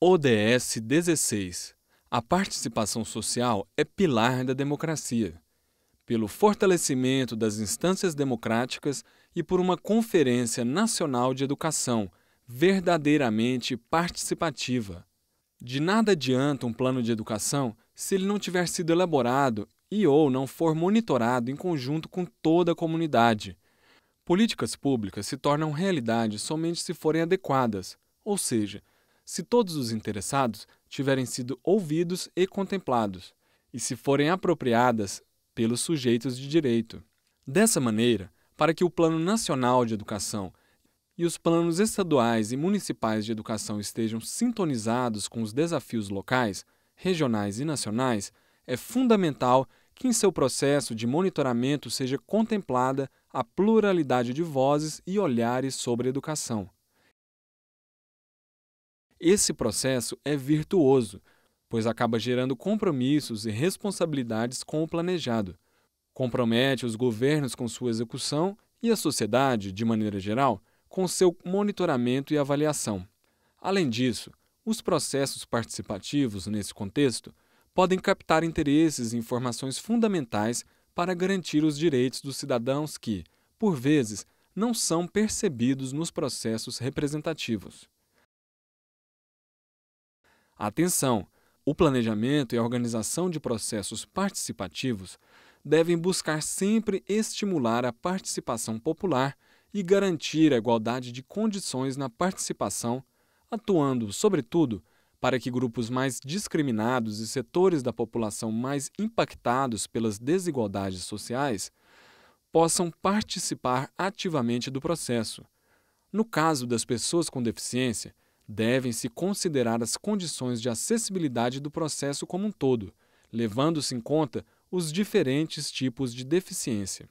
ODS 16. A participação social é pilar da democracia. Pelo fortalecimento das instâncias democráticas e por uma Conferência Nacional de Educação verdadeiramente participativa. De nada adianta um plano de educação se ele não tiver sido elaborado ou não for monitorado em conjunto com toda a comunidade. Políticas públicas se tornam realidade somente se forem adequadas, ou seja, se todos os interessados tiverem sido ouvidos e contemplados, e se forem apropriadas pelos sujeitos de direito. Dessa maneira, para que o Plano Nacional de Educação e os planos estaduais e municipais de educação estejam sintonizados com os desafios locais, regionais e nacionais, é fundamental que em seu processo de monitoramento seja contemplada a pluralidade de vozes e olhares sobre a educação. Esse processo é virtuoso, pois acaba gerando compromissos e responsabilidades com o planejado. Compromete os governos com sua execução e a sociedade, de maneira geral, com seu monitoramento e avaliação. Além disso, os processos participativos, nesse contexto, podem captar interesses e informações fundamentais para garantir os direitos dos cidadãos que, por vezes, não são percebidos nos processos representativos. Atenção! O planejamento e a organização de processos participativos devem buscar sempre estimular a participação popular e garantir a igualdade de condições na participação, atuando, sobretudo, para que grupos mais discriminados e setores da população mais impactados pelas desigualdades sociais possam participar ativamente do processo. No caso das pessoas com deficiência, devem-se considerar as condições de acessibilidade do processo como um todo, levando-se em conta os diferentes tipos de deficiência.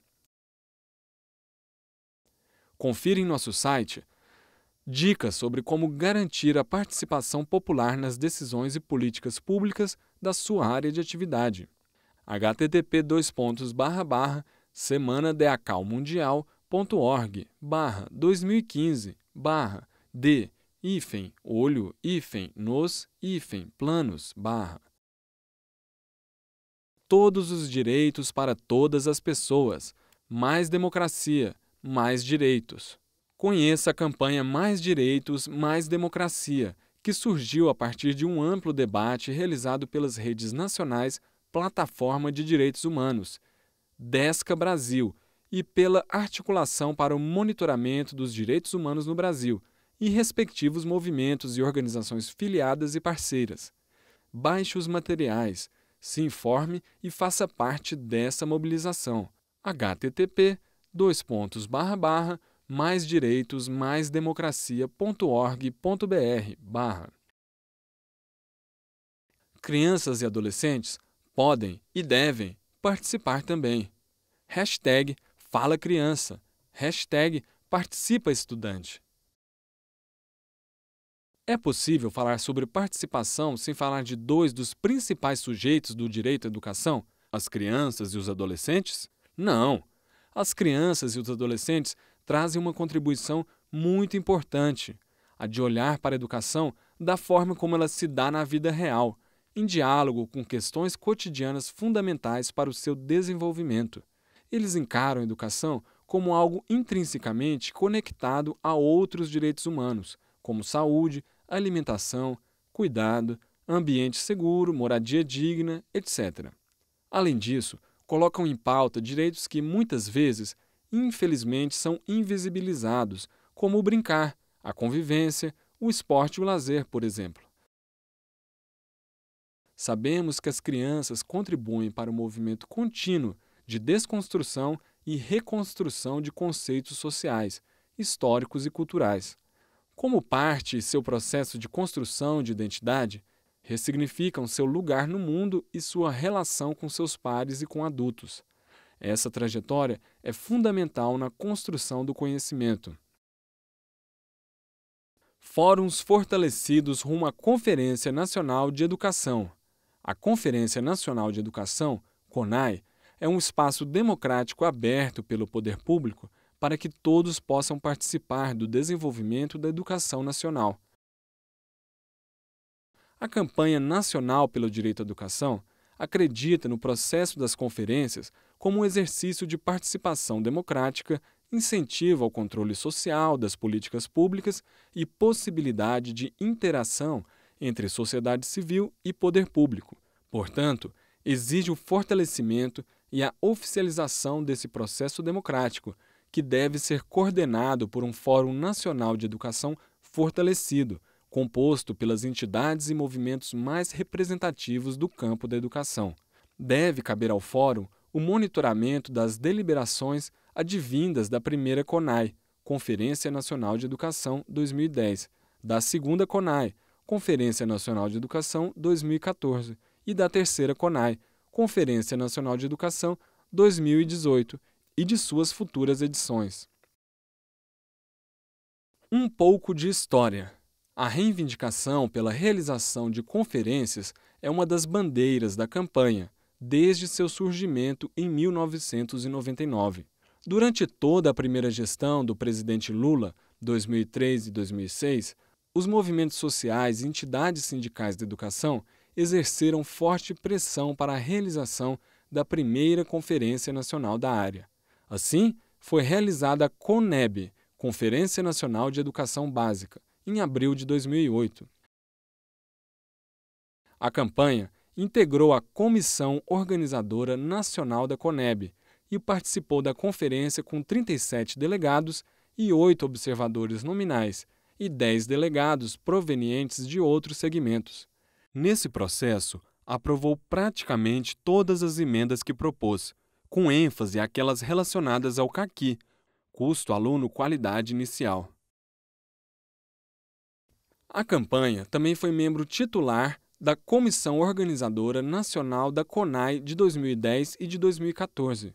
Confira em nosso site dicas sobre como garantir a participação popular nas decisões e políticas públicas da sua área de atividade. http://semanadeacalmundial.org/d-olho-nos-planos. Todos os direitos para todas as pessoas. Mais democracia, mais direitos. Conheça a campanha Mais Direitos, Mais Democracia, que surgiu a partir de um amplo debate realizado pelas redes nacionais Plataforma de Direitos Humanos, DESCA Brasil, e pela Articulação para o Monitoramento dos Direitos Humanos no Brasil, e respectivos movimentos e organizações filiadas e parceiras. Baixe os materiais, se informe e faça parte dessa mobilização. http://maisdireitosmaisdemocracia.org.br/ Crianças e adolescentes podem e devem participar também. #FalaCriança, #ParticipaEstudante. É possível falar sobre participação sem falar de dois dos principais sujeitos do direito à educação, as crianças e os adolescentes? Não! As crianças e os adolescentes trazem uma contribuição muito importante, a de olhar para a educação da forma como ela se dá na vida real, em diálogo com questões cotidianas fundamentais para o seu desenvolvimento. Eles encaram a educação como algo intrinsecamente conectado a outros direitos humanos, como saúde, alimentação, cuidado, ambiente seguro, moradia digna, etc. Além disso, colocam em pauta direitos que, muitas vezes, infelizmente, são invisibilizados, como o brincar, a convivência, o esporte e o lazer, por exemplo. Sabemos que as crianças contribuem para o movimento contínuo de desconstrução e reconstrução de conceitos sociais, históricos e culturais. Como parte de seu processo de construção de identidade, ressignificam seu lugar no mundo e sua relação com seus pares e com adultos. Essa trajetória é fundamental na construção do conhecimento. Fóruns fortalecidos rumo à Conferência Nacional de Educação. A Conferência Nacional de Educação, CONAE, é um espaço democrático aberto pelo poder público para que todos possam participar do desenvolvimento da educação nacional. A campanha nacional pelo direito à educação acredita no processo das conferências como um exercício de participação democrática, incentivo ao controle social das políticas públicas e possibilidade de interação entre sociedade civil e poder público. Portanto, exige o fortalecimento e a oficialização desse processo democrático, que deve ser coordenado por um Fórum Nacional de Educação fortalecido, composto pelas entidades e movimentos mais representativos do campo da educação. Deve caber ao Fórum o monitoramento das deliberações advindas da primeira CONAI, Conferência Nacional de Educação 2010, da segunda CONAI, Conferência Nacional de Educação 2014, e da terceira CONAI, Conferência Nacional de Educação 2018, e de suas futuras edições. Um pouco de história. A reivindicação pela realização de conferências é uma das bandeiras da campanha, desde seu surgimento em 1999. Durante toda a primeira gestão do presidente Lula, 2003 e 2006, os movimentos sociais e entidades sindicais da educação exerceram forte pressão para a realização da primeira Conferência Nacional da área. Assim, foi realizada a CONEB, Conferência Nacional de Educação Básica, em abril de 2008. A campanha integrou a Comissão Organizadora Nacional da CONEB e participou da conferência com 37 delegados e 8 observadores nominais e 10 delegados provenientes de outros segmentos. Nesse processo, aprovou praticamente todas as emendas que propôs, com ênfase aquelas relacionadas ao CAQUI, Custo Aluno Qualidade Inicial. A campanha também foi membro titular da Comissão Organizadora Nacional da CONAI de 2010 e de 2014.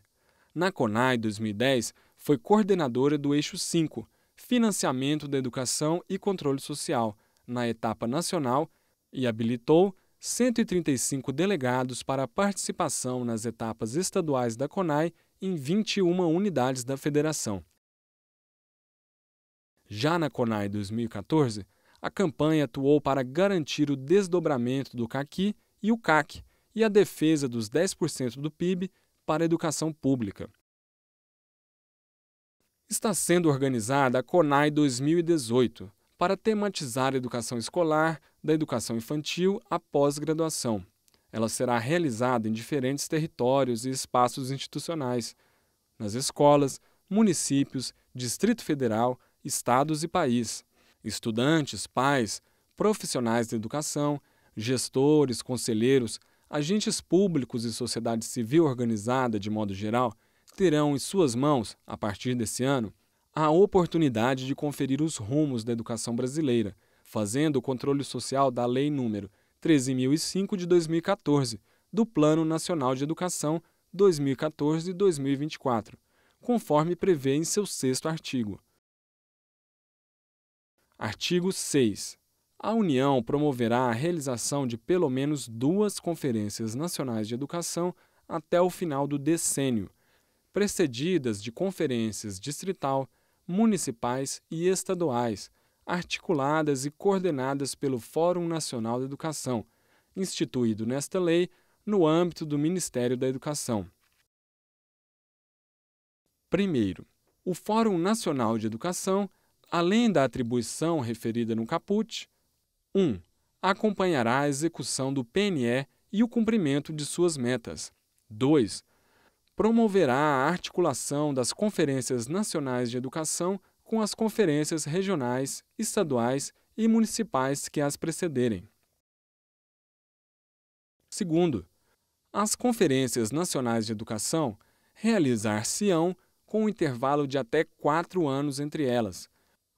Na CONAI 2010, foi coordenadora do Eixo 5, Financiamento da Educação e Controle Social, na etapa nacional, e habilitou 135 delegados para a participação nas etapas estaduais da CONAI em 21 unidades da federação. Já na CONAI 2014, a campanha atuou para garantir o desdobramento do CAQUI e o CAC e a defesa dos 10% do PIB para a educação pública. Está sendo organizada a CONAI 2018 para tematizar a educação escolar, da educação infantil à pós-graduação. Ela será realizada em diferentes territórios e espaços institucionais, nas escolas, municípios, Distrito Federal, estados e país. Estudantes, pais, profissionais da educação, gestores, conselheiros, agentes públicos e sociedade civil organizada de modo geral terão em suas mãos, a partir desse ano, a oportunidade de conferir os rumos da educação brasileira, fazendo o controle social da Lei nº 13.005 de 2014, do Plano Nacional de Educação 2014-2024, conforme prevê em seu 6º artigo. Artigo 6. A União promoverá a realização de pelo menos 2 conferências nacionais de educação até o final do decênio, precedidas de conferências distrital, municipais e estaduais, articuladas e coordenadas pelo Fórum Nacional da Educação, instituído nesta lei no âmbito do Ministério da Educação. Primeiro, o Fórum Nacional de Educação, além da atribuição referida no caput, 1. Acompanhará a execução do PNE e o cumprimento de suas metas. 2. Promoverá a articulação das conferências nacionais de educação com as conferências regionais, estaduais e municipais que as precederem. Segundo, as conferências nacionais de educação realizar-se-ão com um intervalo de até 4 anos entre elas,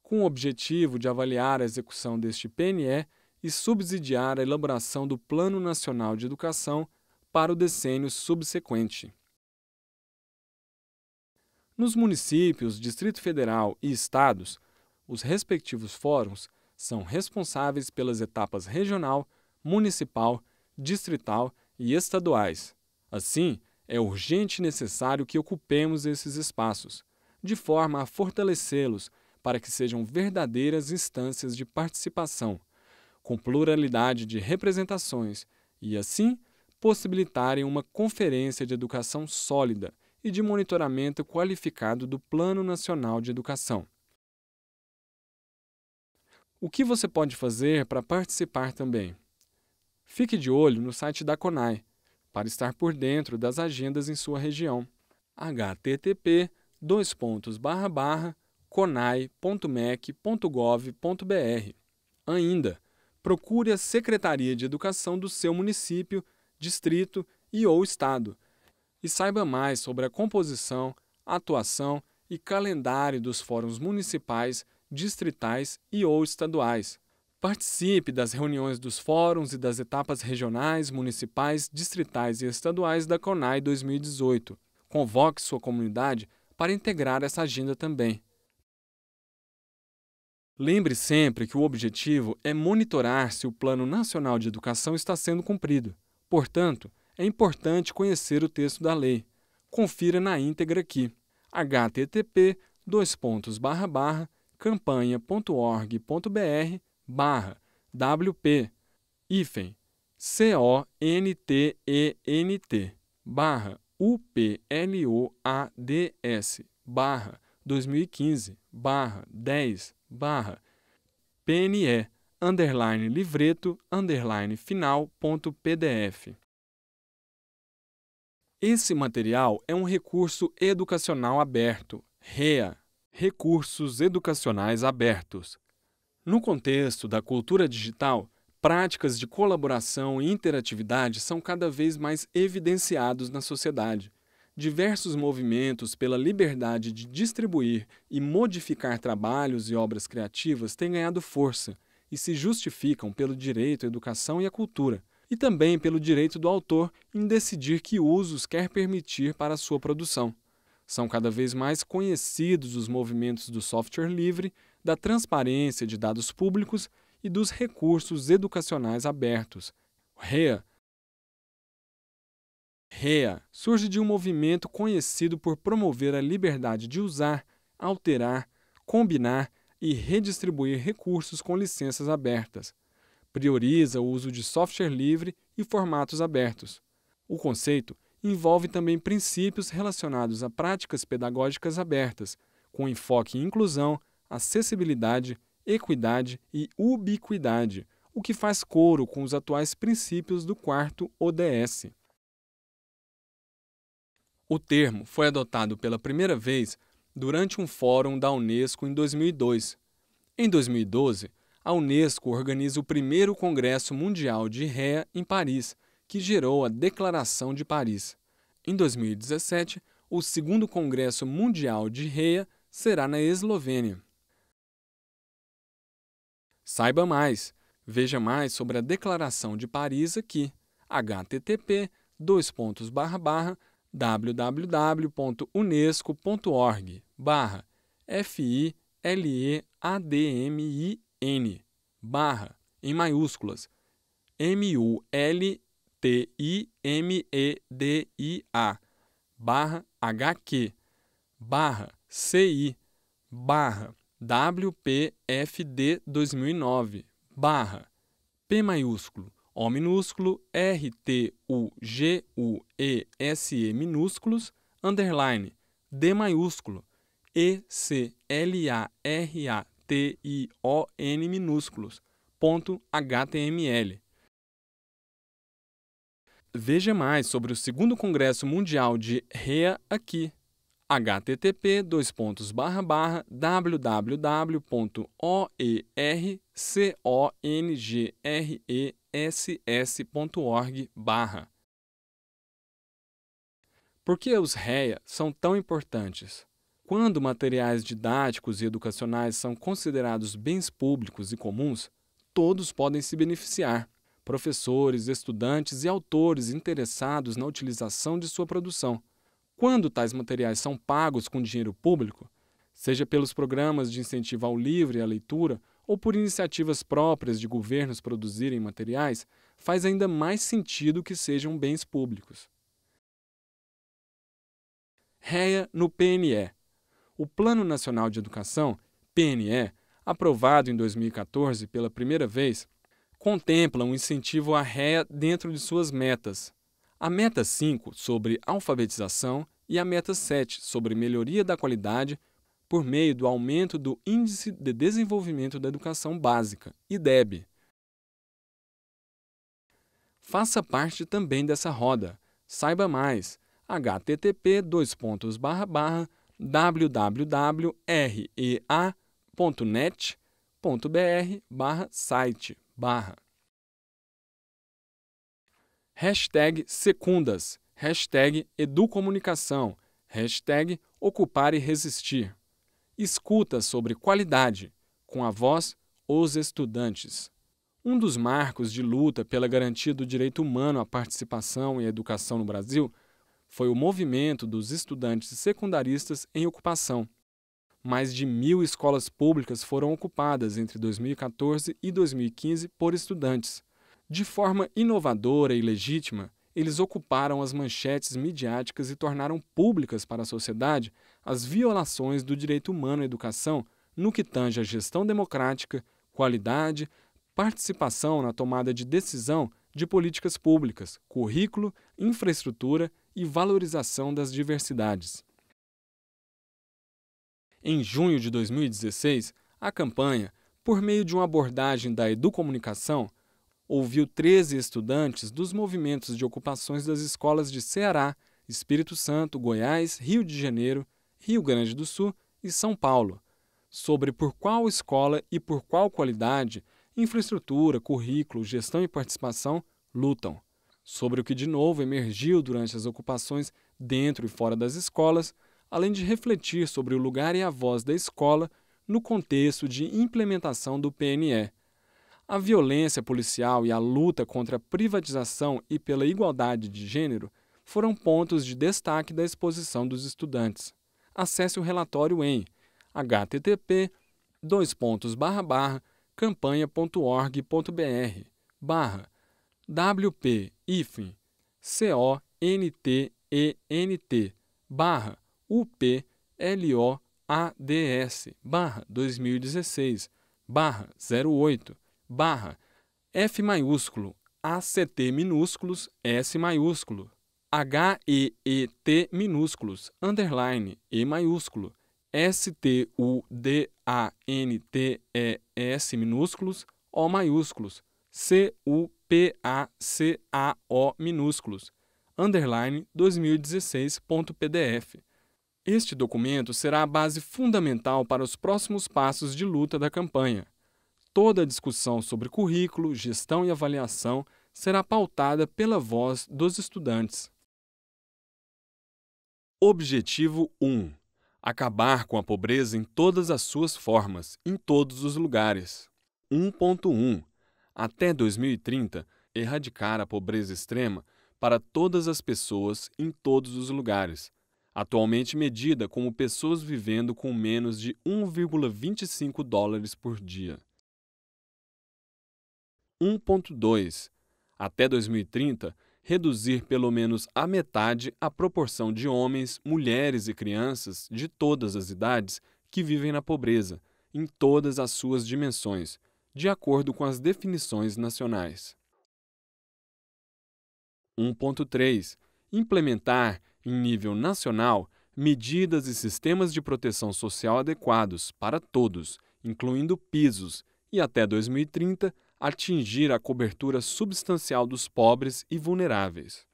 com o objetivo de avaliar a execução deste PNE e subsidiar a elaboração do Plano Nacional de Educação para o decênio subsequente. Nos municípios, Distrito Federal e estados, os respectivos fóruns são responsáveis pelas etapas regional, municipal, distrital e estaduais. Assim, é urgente e necessário que ocupemos esses espaços, de forma a fortalecê-los para que sejam verdadeiras instâncias de participação, com pluralidade de representações e, assim, possibilitarem uma conferência de educação sólida e de monitoramento qualificado do Plano Nacional de Educação. O que você pode fazer para participar também? Fique de olho no site da CONAI, para estar por dentro das agendas em sua região. http://conai.mec.gov.br. Ainda, procure a Secretaria de Educação do seu município, distrito ou estado e saiba mais sobre a composição, atuação e calendário dos fóruns municipais, distritais ou estaduais. Participe das reuniões dos fóruns e das etapas regionais, municipais, distritais e estaduais da CONAI 2018. Convoque sua comunidade para integrar essa agenda também. Lembre sempre que o objetivo é monitorar se o Plano Nacional de Educação está sendo cumprido. Portanto, é importante conhecer o texto da lei. Confira na íntegra aqui. http://campanha.org.br/WP UPLOADS/2015/10/PNE_livreto_final.pdf. Esse material é um recurso educacional aberto, REA, Recursos Educacionais Abertos. No contexto da cultura digital, práticas de colaboração e interatividade são cada vez mais evidenciados na sociedade. Diversos movimentos pela liberdade de distribuir e modificar trabalhos e obras criativas têm ganhado força e se justificam pelo direito à educação e à cultura, e também pelo direito do autor em decidir que usos quer permitir para a sua produção. São cada vez mais conhecidos os movimentos do software livre, da transparência de dados públicos e dos recursos educacionais abertos. REA surge de um movimento conhecido por promover a liberdade de usar, alterar, combinar e redistribuir recursos com licenças abertas. Prioriza o uso de software livre e formatos abertos. O conceito envolve também princípios relacionados a práticas pedagógicas abertas, com enfoque em inclusão, acessibilidade, equidade e ubiquidade, o que faz coro com os atuais princípios do 4º ODS. O termo foi adotado pela primeira vez durante um fórum da Unesco em 2002. Em 2012, a Unesco organiza o primeiro Congresso Mundial de REA em Paris, que gerou a Declaração de Paris. Em 2017, o segundo Congresso Mundial de REA será na Eslovênia. Saiba mais, veja mais sobre a Declaração de Paris aqui, http://www.unesco.org/FILEADMIN em maiúsculas MULTIMEDIA/HQ/CI/WPFD 2009/P maiúsculo O minúsculo RTUGUESE minúsculos underline D maiúsculo ECLARATION minúsculos .html. Veja mais sobre o segundo Congresso Mundial de REA aqui, http://www.oercongresso.org/. Por que os REA são tão importantes? Quando materiais didáticos e educacionais são considerados bens públicos e comuns, todos podem se beneficiar. Professores, estudantes e autores interessados na utilização de sua produção. Quando tais materiais são pagos com dinheiro público, seja pelos programas de incentivo ao livro e à leitura ou por iniciativas próprias de governos produzirem materiais, faz ainda mais sentido que sejam bens públicos. REA no PNE. O Plano Nacional de Educação, PNE, aprovado em 2014 pela primeira vez, contempla um incentivo à REA dentro de suas metas. A meta 5, sobre alfabetização, e a meta 7, sobre melhoria da qualidade por meio do aumento do Índice de Desenvolvimento da Educação Básica, IDEB. Faça parte também dessa roda. Saiba mais. http://www.rea.net.br/site/ Hashtag Secundas, hashtag Educomunicação, hashtag Ocupar e Resistir. Escuta sobre qualidade, com a voz Os Estudantes. Um dos marcos de luta pela garantia do direito humano à participação e à educação no Brasil foi o movimento dos estudantes secundaristas em ocupação. Mais de 1.000 escolas públicas foram ocupadas entre 2014 e 2015 por estudantes. De forma inovadora e legítima, eles ocuparam as manchetes midiáticas e tornaram públicas para a sociedade as violações do direito humano à educação no que tange à gestão democrática, qualidade, participação na tomada de decisão de políticas públicas, currículo, infraestrutura e valorização das diversidades. Em junho de 2016, a campanha, por meio de uma abordagem da educomunicação, ouviu 13 estudantes dos movimentos de ocupações das escolas de Ceará, Espírito Santo, Goiás, Rio de Janeiro, Rio Grande do Sul e São Paulo, sobre por qual escola e por qual qualidade, infraestrutura, currículo, gestão e participação lutam. Sobre o que de novo emergiu durante as ocupações dentro e fora das escolas, além de refletir sobre o lugar e a voz da escola no contexto de implementação do PNE. A violência policial e a luta contra a privatização e pela igualdade de gênero foram pontos de destaque da exposição dos estudantes. Acesse o relatório em http://campanha.org.br/wploadS/08/F maiúsculo, ACT minúsculos, S maiúsculo, HEET minúsculos, underline, E maiúsculo, STUDANTES minúsculos, O maiúsculos, CUPACAO minúsculos, underline 2016.pdf. Este documento será a base fundamental para os próximos passos de luta da campanha. Toda a discussão sobre currículo, gestão e avaliação será pautada pela voz dos estudantes. Objetivo 1. Acabar com a pobreza em todas as suas formas, em todos os lugares. 1.1. Até 2030, erradicar a pobreza extrema para todas as pessoas em todos os lugares, atualmente medida como pessoas vivendo com menos de $1,25 por dia. 1.2. Até 2030, reduzir pelo menos à metade a proporção de homens, mulheres e crianças de todas as idades que vivem na pobreza, em todas as suas dimensões, de acordo com as definições nacionais. 1.3. Implementar, em nível nacional, medidas e sistemas de proteção social adequados para todos, incluindo pisos, e até 2030, atingir a cobertura substancial dos pobres e vulneráveis.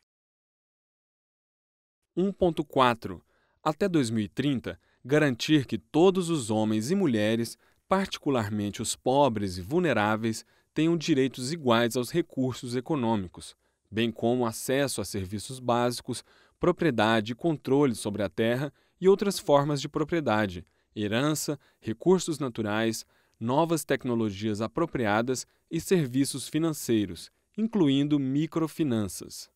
1.4. Até 2030, garantir que todos os homens e mulheres, particularmente os pobres e vulneráveis, tenham direitos iguais aos recursos econômicos, bem como acesso a serviços básicos, propriedade e controle sobre a terra e outras formas de propriedade, herança, recursos naturais, novas tecnologias apropriadas e serviços financeiros, incluindo microfinanças.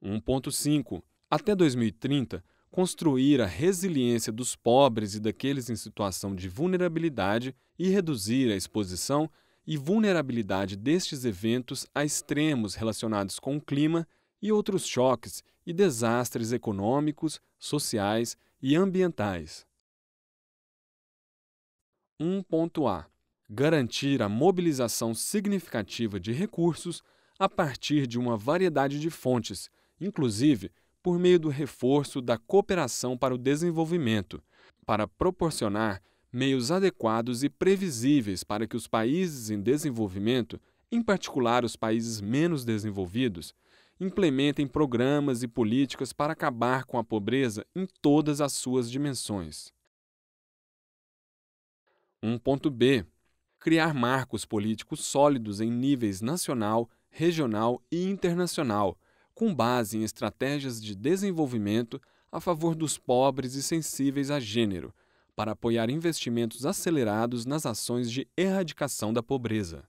1.5. Até 2030, construir a resiliência dos pobres e daqueles em situação de vulnerabilidade e reduzir a exposição e vulnerabilidade destes eventos a extremos relacionados com o clima e outros choques e desastres econômicos, sociais e ambientais. 1.A. garantir a mobilização significativa de recursos a partir de uma variedade de fontes, inclusive por meio do reforço da cooperação para o desenvolvimento, para proporcionar meios adequados e previsíveis para que os países em desenvolvimento, em particular os países menos desenvolvidos, implementem programas e políticas para acabar com a pobreza em todas as suas dimensões. 1.b. Criar marcos políticos sólidos em níveis nacional, regional e internacional, com base em estratégias de desenvolvimento a favor dos pobres e sensíveis a gênero, para apoiar investimentos acelerados nas ações de erradicação da pobreza.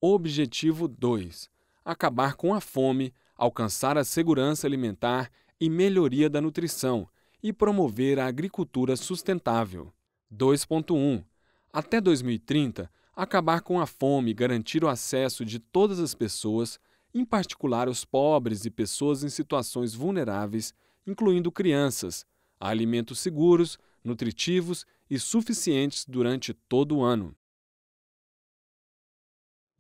Objetivo 2. Acabar com a fome, alcançar a segurança alimentar e melhoria da nutrição e promover a agricultura sustentável. 2.1. Até 2030, acabar com a fome e garantir o acesso de todas as pessoas, em particular os pobres e pessoas em situações vulneráveis, incluindo crianças, a alimentos seguros, nutritivos e suficientes durante todo o ano.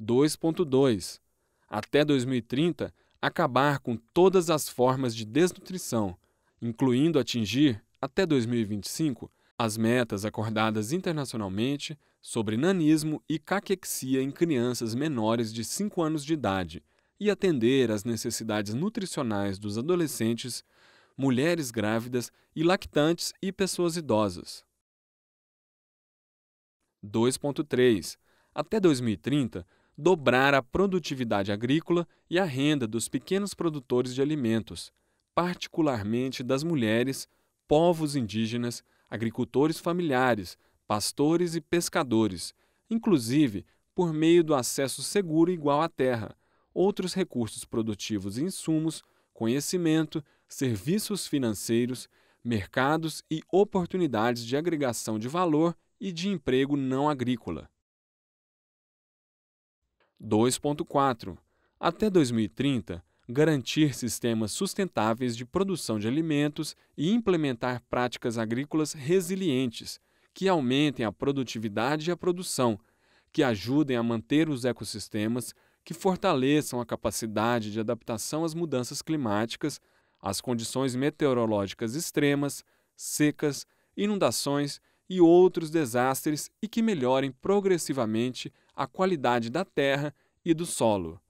2.2. Até 2030, acabar com todas as formas de desnutrição, incluindo atingir, até 2025, as metas acordadas internacionalmente sobre nanismo e caquexia em crianças menores de 5 anos de idade e atender às necessidades nutricionais dos adolescentes, mulheres grávidas e lactantes e pessoas idosas. 2.3. Até 2030, dobrar a produtividade agrícola e a renda dos pequenos produtores de alimentos, particularmente das mulheres, povos indígenas, agricultores familiares, pastores e pescadores, inclusive por meio do acesso seguro e igual à terra, outros recursos produtivos e insumos, conhecimento, serviços financeiros, mercados e oportunidades de agregação de valor e de emprego não agrícola. 2.4. Até 2030, garantir sistemas sustentáveis de produção de alimentos e implementar práticas agrícolas resilientes, que aumentem a produtividade e a produção, que ajudem a manter os ecossistemas, que fortaleçam a capacidade de adaptação às mudanças climáticas, às condições meteorológicas extremas, secas, inundações e outros desastres e que melhorem progressivamente a qualidade da terra e do solo.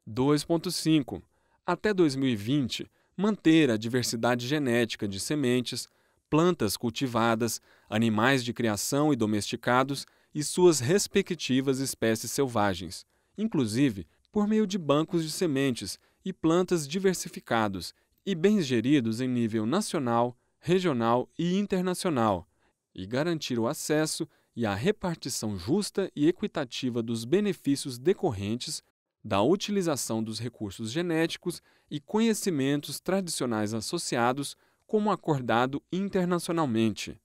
2.5. Até 2020, manter a diversidade genética de sementes, plantas cultivadas, animais de criação e domesticados e suas respectivas espécies selvagens, inclusive por meio de bancos de sementes e plantas diversificados e bem geridos em nível nacional, regional e internacional, e garantir o acesso e a repartição justa e equitativa dos benefícios decorrentes da utilização dos recursos genéticos e conhecimentos tradicionais associados, como acordado internacionalmente.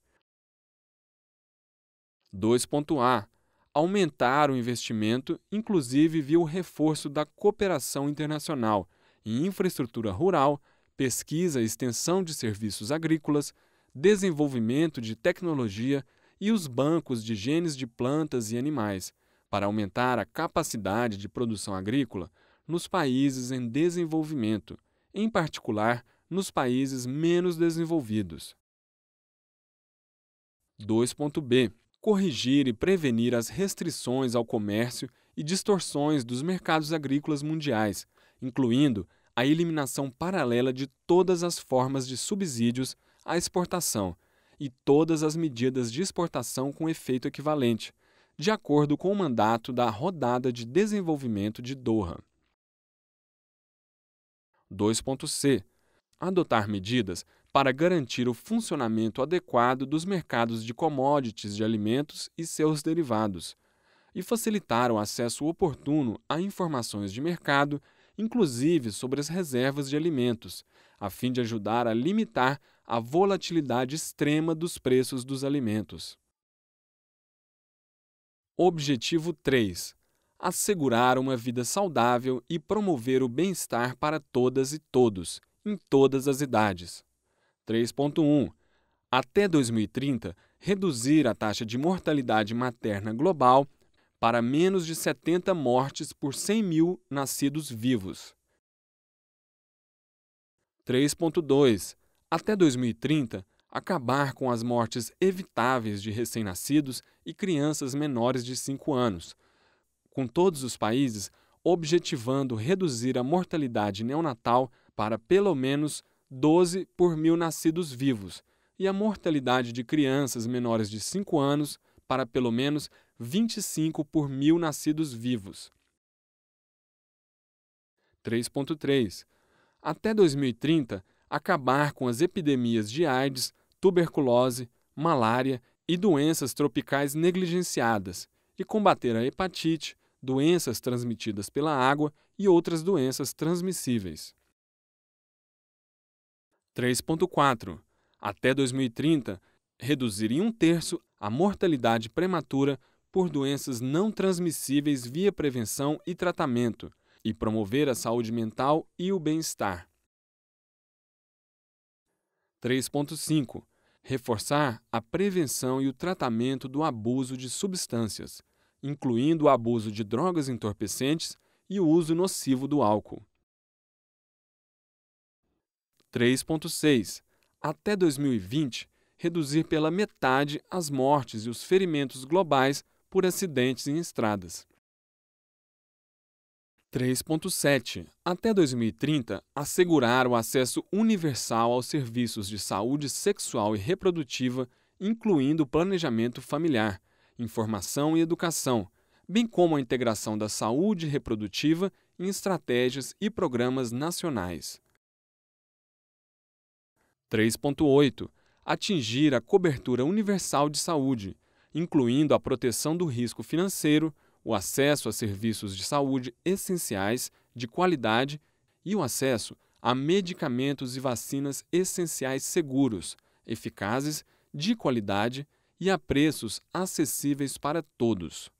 2.a. Aumentar o investimento, inclusive via o reforço da cooperação internacional em infraestrutura rural, pesquisa e extensão de serviços agrícolas, desenvolvimento de tecnologia e os bancos de genes de plantas e animais, para aumentar a capacidade de produção agrícola nos países em desenvolvimento, em particular nos países menos desenvolvidos. 2.b. Corrigir e prevenir as restrições ao comércio e distorções dos mercados agrícolas mundiais, incluindo a eliminação paralela de todas as formas de subsídios à exportação e todas as medidas de exportação com efeito equivalente, de acordo com o mandato da Rodada de Desenvolvimento de Doha. 2.c. Adotar medidas para garantir o funcionamento adequado dos mercados de commodities de alimentos e seus derivados, e facilitar o acesso oportuno a informações de mercado, inclusive sobre as reservas de alimentos, a fim de ajudar a limitar a volatilidade extrema dos preços dos alimentos. Objetivo 3. Assegurar uma vida saudável e promover o bem-estar para todas e todos, em todas as idades. 3.1. Até 2030, reduzir a taxa de mortalidade materna global para menos de 70 mortes por 100 mil nascidos vivos. 3.2. Até 2030, acabar com as mortes evitáveis de recém-nascidos e crianças menores de 5 anos, com todos os países objetivando reduzir a mortalidade neonatal para pelo menos 12 por mil nascidos vivos e a mortalidade de crianças menores de 5 anos para pelo menos 25 por mil nascidos vivos. 3.3. Até 2030, acabar com as epidemias de AIDS, tuberculose, malária e doenças tropicais negligenciadas e combater a hepatite, doenças transmitidas pela água e outras doenças transmissíveis. 3.4. Até 2030, reduzir em 1/3 a mortalidade prematura por doenças não transmissíveis via prevenção e tratamento e promover a saúde mental e o bem-estar. 3.5. Reforçar a prevenção e o tratamento do abuso de substâncias, incluindo o abuso de drogas entorpecentes e o uso nocivo do álcool. 3.6. Até 2020, reduzir pela metade as mortes e os ferimentos globais por acidentes em estradas. 3.7. Até 2030, assegurar o acesso universal aos serviços de saúde sexual e reprodutiva, incluindo o planejamento familiar, informação e educação, bem como a integração da saúde reprodutiva em estratégias e programas nacionais. 3.8. Atingir a cobertura universal de saúde, incluindo a proteção do risco financeiro, o acesso a serviços de saúde essenciais, de qualidade e o acesso a medicamentos e vacinas essenciais seguros, eficazes, de qualidade e a preços acessíveis para todos.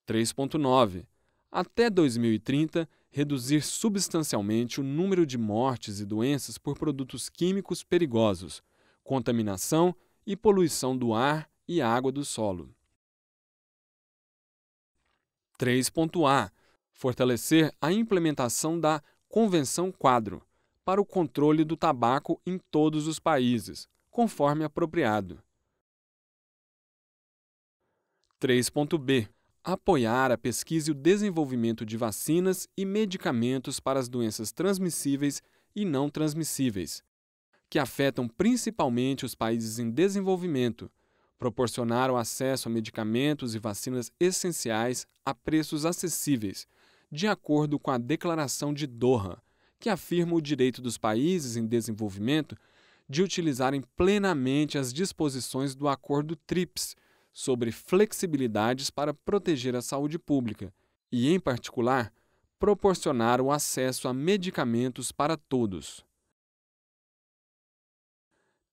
3.9. Até 2030, reduzir substancialmente o número de mortes e doenças por produtos químicos perigosos, contaminação e poluição do ar e água do solo. 3.A. Fortalecer a implementação da Convenção Quadro para o controle do tabaco em todos os países, conforme apropriado. 3.B. Apoiar a pesquisa e o desenvolvimento de vacinas e medicamentos para as doenças transmissíveis e não transmissíveis, que afetam principalmente os países em desenvolvimento, proporcionar o acesso a medicamentos e vacinas essenciais a preços acessíveis, de acordo com a Declaração de Doha, que afirma o direito dos países em desenvolvimento de utilizarem plenamente as disposições do Acordo TRIPS sobre flexibilidades para proteger a saúde pública e, em particular, proporcionar o acesso a medicamentos para todos.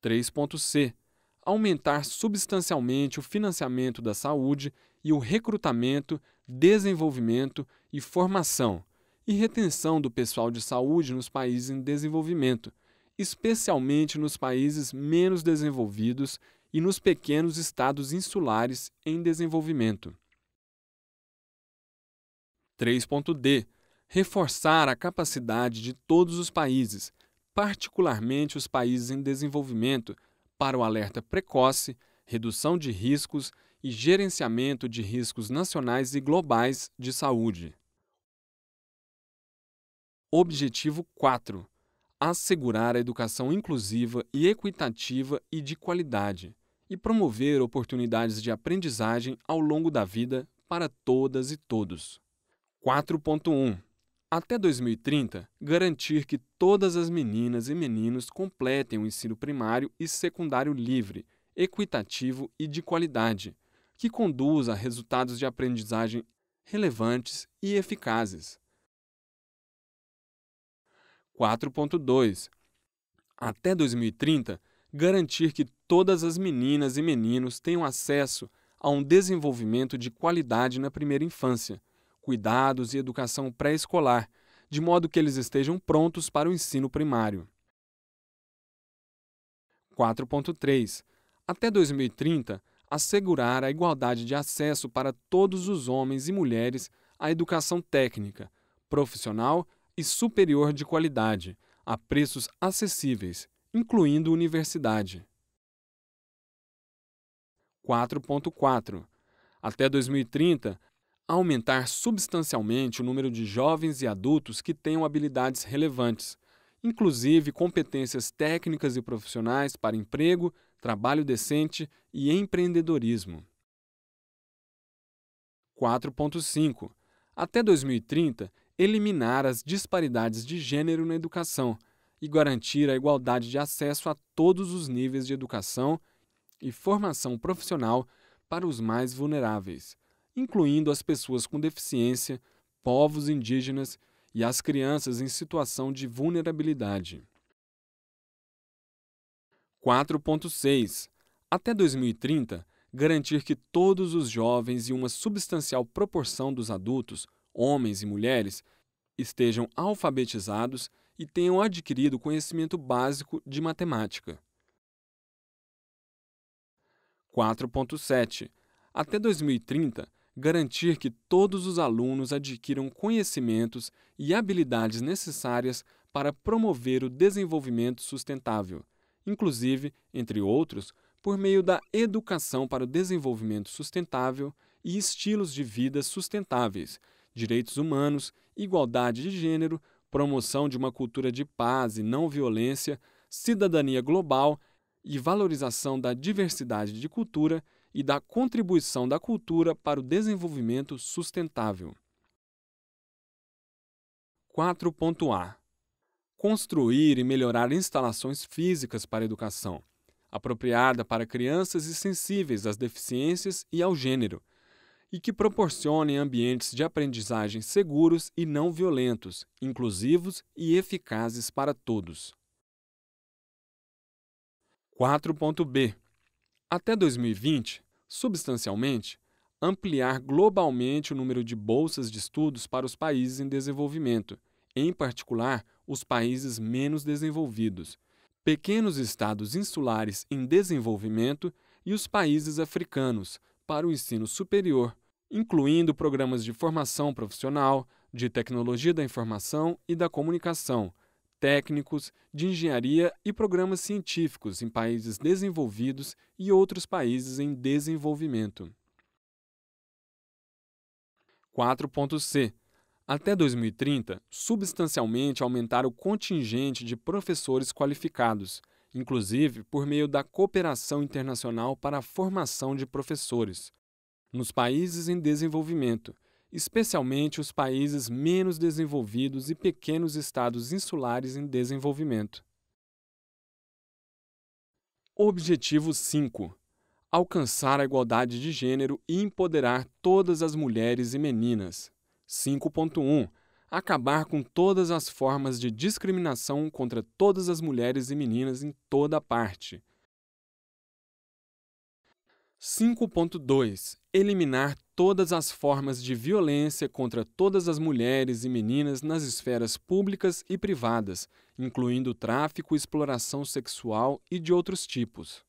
3.C. Aumentar substancialmente o financiamento da saúde e o recrutamento, desenvolvimento e formação e retenção do pessoal de saúde nos países em desenvolvimento, especialmente nos países menos desenvolvidos e nos pequenos estados insulares em desenvolvimento. 3.D. Reforçar a capacidade de todos os países, particularmente os países em desenvolvimento, para o alerta precoce, redução de riscos e gerenciamento de riscos nacionais e globais de saúde. Objetivo 4. Assegurar a educação inclusiva e equitativa e de qualidade, e promover oportunidades de aprendizagem ao longo da vida para todas e todos. 4.1. Até 2030, garantir que todas as meninas e meninos completem o ensino primário e secundário livre, equitativo e de qualidade, que conduza a resultados de aprendizagem relevantes e eficazes. 4.2. Até 2030, garantir que todas as meninas e meninos tenham acesso a um desenvolvimento de qualidade na primeira infância, cuidados e educação pré-escolar, de modo que eles estejam prontos para o ensino primário. 4.3. Até 2030, assegurar a igualdade de acesso para todos os homens e mulheres à educação técnica, profissional e superior de qualidade, a preços acessíveis, incluindo universidade. 4.4. Até 2030, aumentar substancialmente o número de jovens e adultos que tenham habilidades relevantes, inclusive competências técnicas e profissionais para emprego, trabalho decente e empreendedorismo. 4.5. Até 2030, eliminar as disparidades de gênero na educação e garantir a igualdade de acesso a todos os níveis de educação e formação profissional para os mais vulneráveis, incluindo as pessoas com deficiência, povos indígenas e as crianças em situação de vulnerabilidade. 4.6. Até 2030, garantir que todos os jovens e uma substancial proporção dos adultos, homens e mulheres, estejam alfabetizados e tenham adquirido conhecimento básico de matemática. 4.7. Até 2030, garantir que todos os alunos adquiram conhecimentos e habilidades necessárias para promover o desenvolvimento sustentável, inclusive, entre outros, por meio da educação para o desenvolvimento sustentável e estilos de vida sustentáveis, direitos humanos, igualdade de gênero, promoção de uma cultura de paz e não violência, cidadania global e valorização da diversidade de cultura e da contribuição da cultura para o desenvolvimento sustentável. 4.A. Construir e melhorar instalações físicas para a educação, apropriada para crianças e sensíveis às deficiências e ao gênero, e que proporcionem ambientes de aprendizagem seguros e não violentos, inclusivos e eficazes para todos. 4.B. Até 2020, substancialmente, ampliar globalmente o número de bolsas de estudos para os países em desenvolvimento, em particular os países menos desenvolvidos, pequenos estados insulares em desenvolvimento e os países africanos, para o ensino superior, incluindo programas de formação profissional, de tecnologia da informação e da comunicação, técnicos, de engenharia e programas científicos em países desenvolvidos e outros países em desenvolvimento. 4.C. Até 2030, substancialmente aumentar o contingente de professores qualificados, inclusive por meio da cooperação internacional para a formação de professores, nos países em desenvolvimento, especialmente os países menos desenvolvidos e pequenos estados insulares em desenvolvimento. Objetivo 5. Alcançar a igualdade de gênero e empoderar todas as mulheres e meninas. 5.1. Acabar com todas as formas de discriminação contra todas as mulheres e meninas em toda parte. 5.2. Eliminar todas as formas de violência contra todas as mulheres e meninas nas esferas públicas e privadas, incluindo tráfico e exploração sexual e de outros tipos.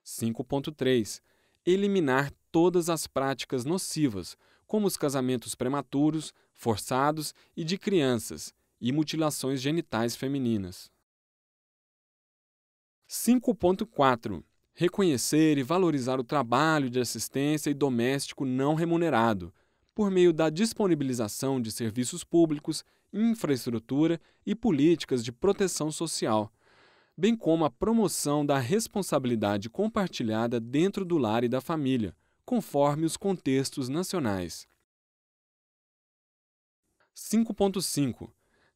5.3. Eliminar todas as práticas nocivas, como os casamentos prematuros, forçados e de crianças, e mutilações genitais femininas. 5.4. Reconhecer e valorizar o trabalho de assistência e doméstico não remunerado, por meio da disponibilização de serviços públicos, infraestrutura e políticas de proteção social, bem como a promoção da responsabilidade compartilhada dentro do lar e da família, conforme os contextos nacionais. 5.5.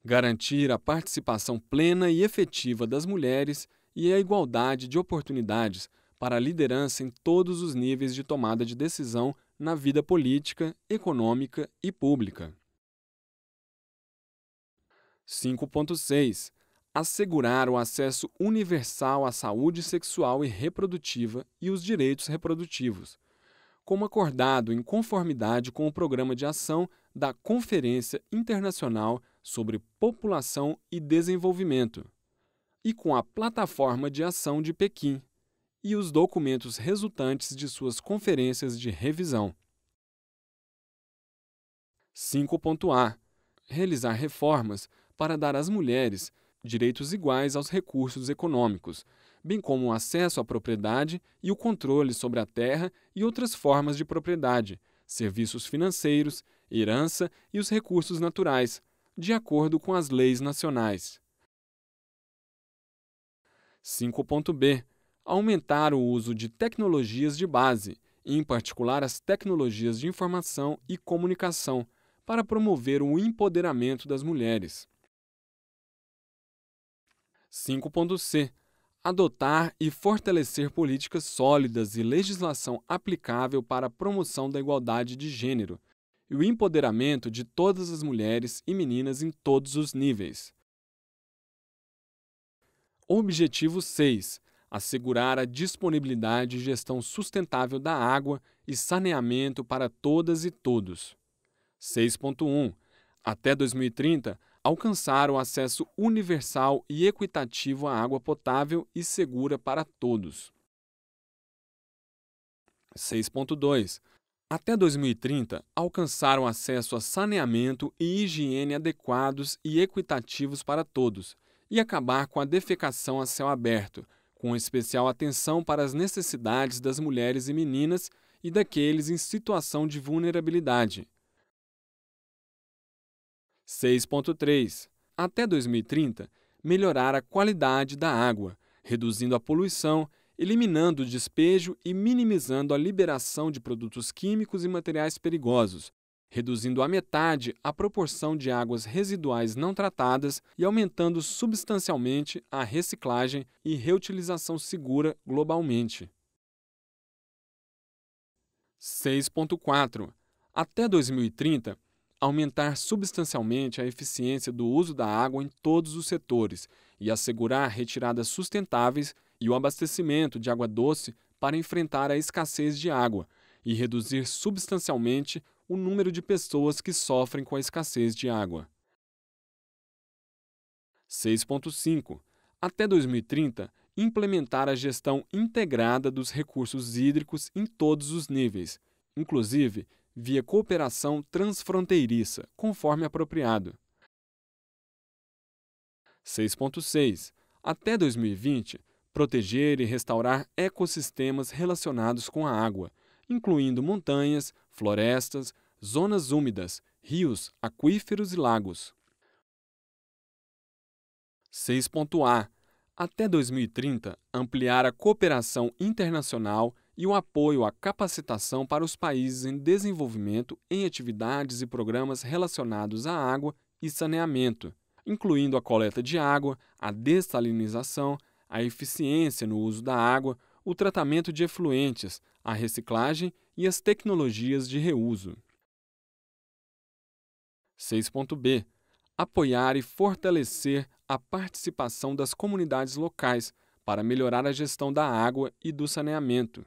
Garantir a participação plena e efetiva das mulheres e a igualdade de oportunidades para a liderança em todos os níveis de tomada de decisão na vida política, econômica e pública. 5.6. Assegurar o acesso universal à saúde sexual e reprodutiva e os direitos reprodutivos, como acordado em conformidade com o Programa de Ação da Conferência Internacional sobre População e Desenvolvimento, e com a Plataforma de Ação de Pequim e os documentos resultantes de suas conferências de revisão. 5.A. Realizar reformas para dar às mulheres direitos iguais aos recursos econômicos, bem como o acesso à propriedade e o controle sobre a terra e outras formas de propriedade, serviços financeiros, herança e os recursos naturais, de acordo com as leis nacionais. 5.B. Aumentar o uso de tecnologias de base, em particular as tecnologias de informação e comunicação, para promover o empoderamento das mulheres. 5.C. Adotar e fortalecer políticas sólidas e legislação aplicável para a promoção da igualdade de gênero e o empoderamento de todas as mulheres e meninas em todos os níveis. Objetivo 6. Assegurar a disponibilidade e gestão sustentável da água e saneamento para todas e todos. 6.1. Até 2030, alcançar o acesso universal e equitativo à água potável e segura para todos. 6.2. Até 2030, alcançar o acesso a saneamento e higiene adequados e equitativos para todos, e acabar com a defecação a céu aberto, com especial atenção para as necessidades das mulheres e meninas e daqueles em situação de vulnerabilidade. 6.3. Até 2030, melhorar a qualidade da água, reduzindo a poluição, eliminando o despejo e minimizando a liberação de produtos químicos e materiais perigosos, reduzindo à metade a proporção de águas residuais não tratadas e aumentando substancialmente a reciclagem e reutilização segura globalmente. 6.4. Até 2030, aumentar substancialmente a eficiência do uso da água em todos os setores e assegurar retiradas sustentáveis e o abastecimento de água doce para enfrentar a escassez de água e reduzir substancialmente o número de pessoas que sofrem com a escassez de água. 6.5. Até 2030, implementar a gestão integrada dos recursos hídricos em todos os níveis, inclusive via cooperação transfronteiriça, conforme apropriado. 6.6. Até 2020, proteger e restaurar ecossistemas relacionados com a água, incluindo montanhas, florestas, zonas úmidas, rios, aquíferos e lagos. 6.A. Até 2030, ampliar a cooperação internacional e o apoio à capacitação para os países em desenvolvimento em atividades e programas relacionados à água e saneamento, incluindo a coleta de água, a dessalinização, a eficiência no uso da água, o tratamento de efluentes, a reciclagem e as tecnologias de reuso. 6.B. Apoiar e fortalecer a participação das comunidades locais para melhorar a gestão da água e do saneamento.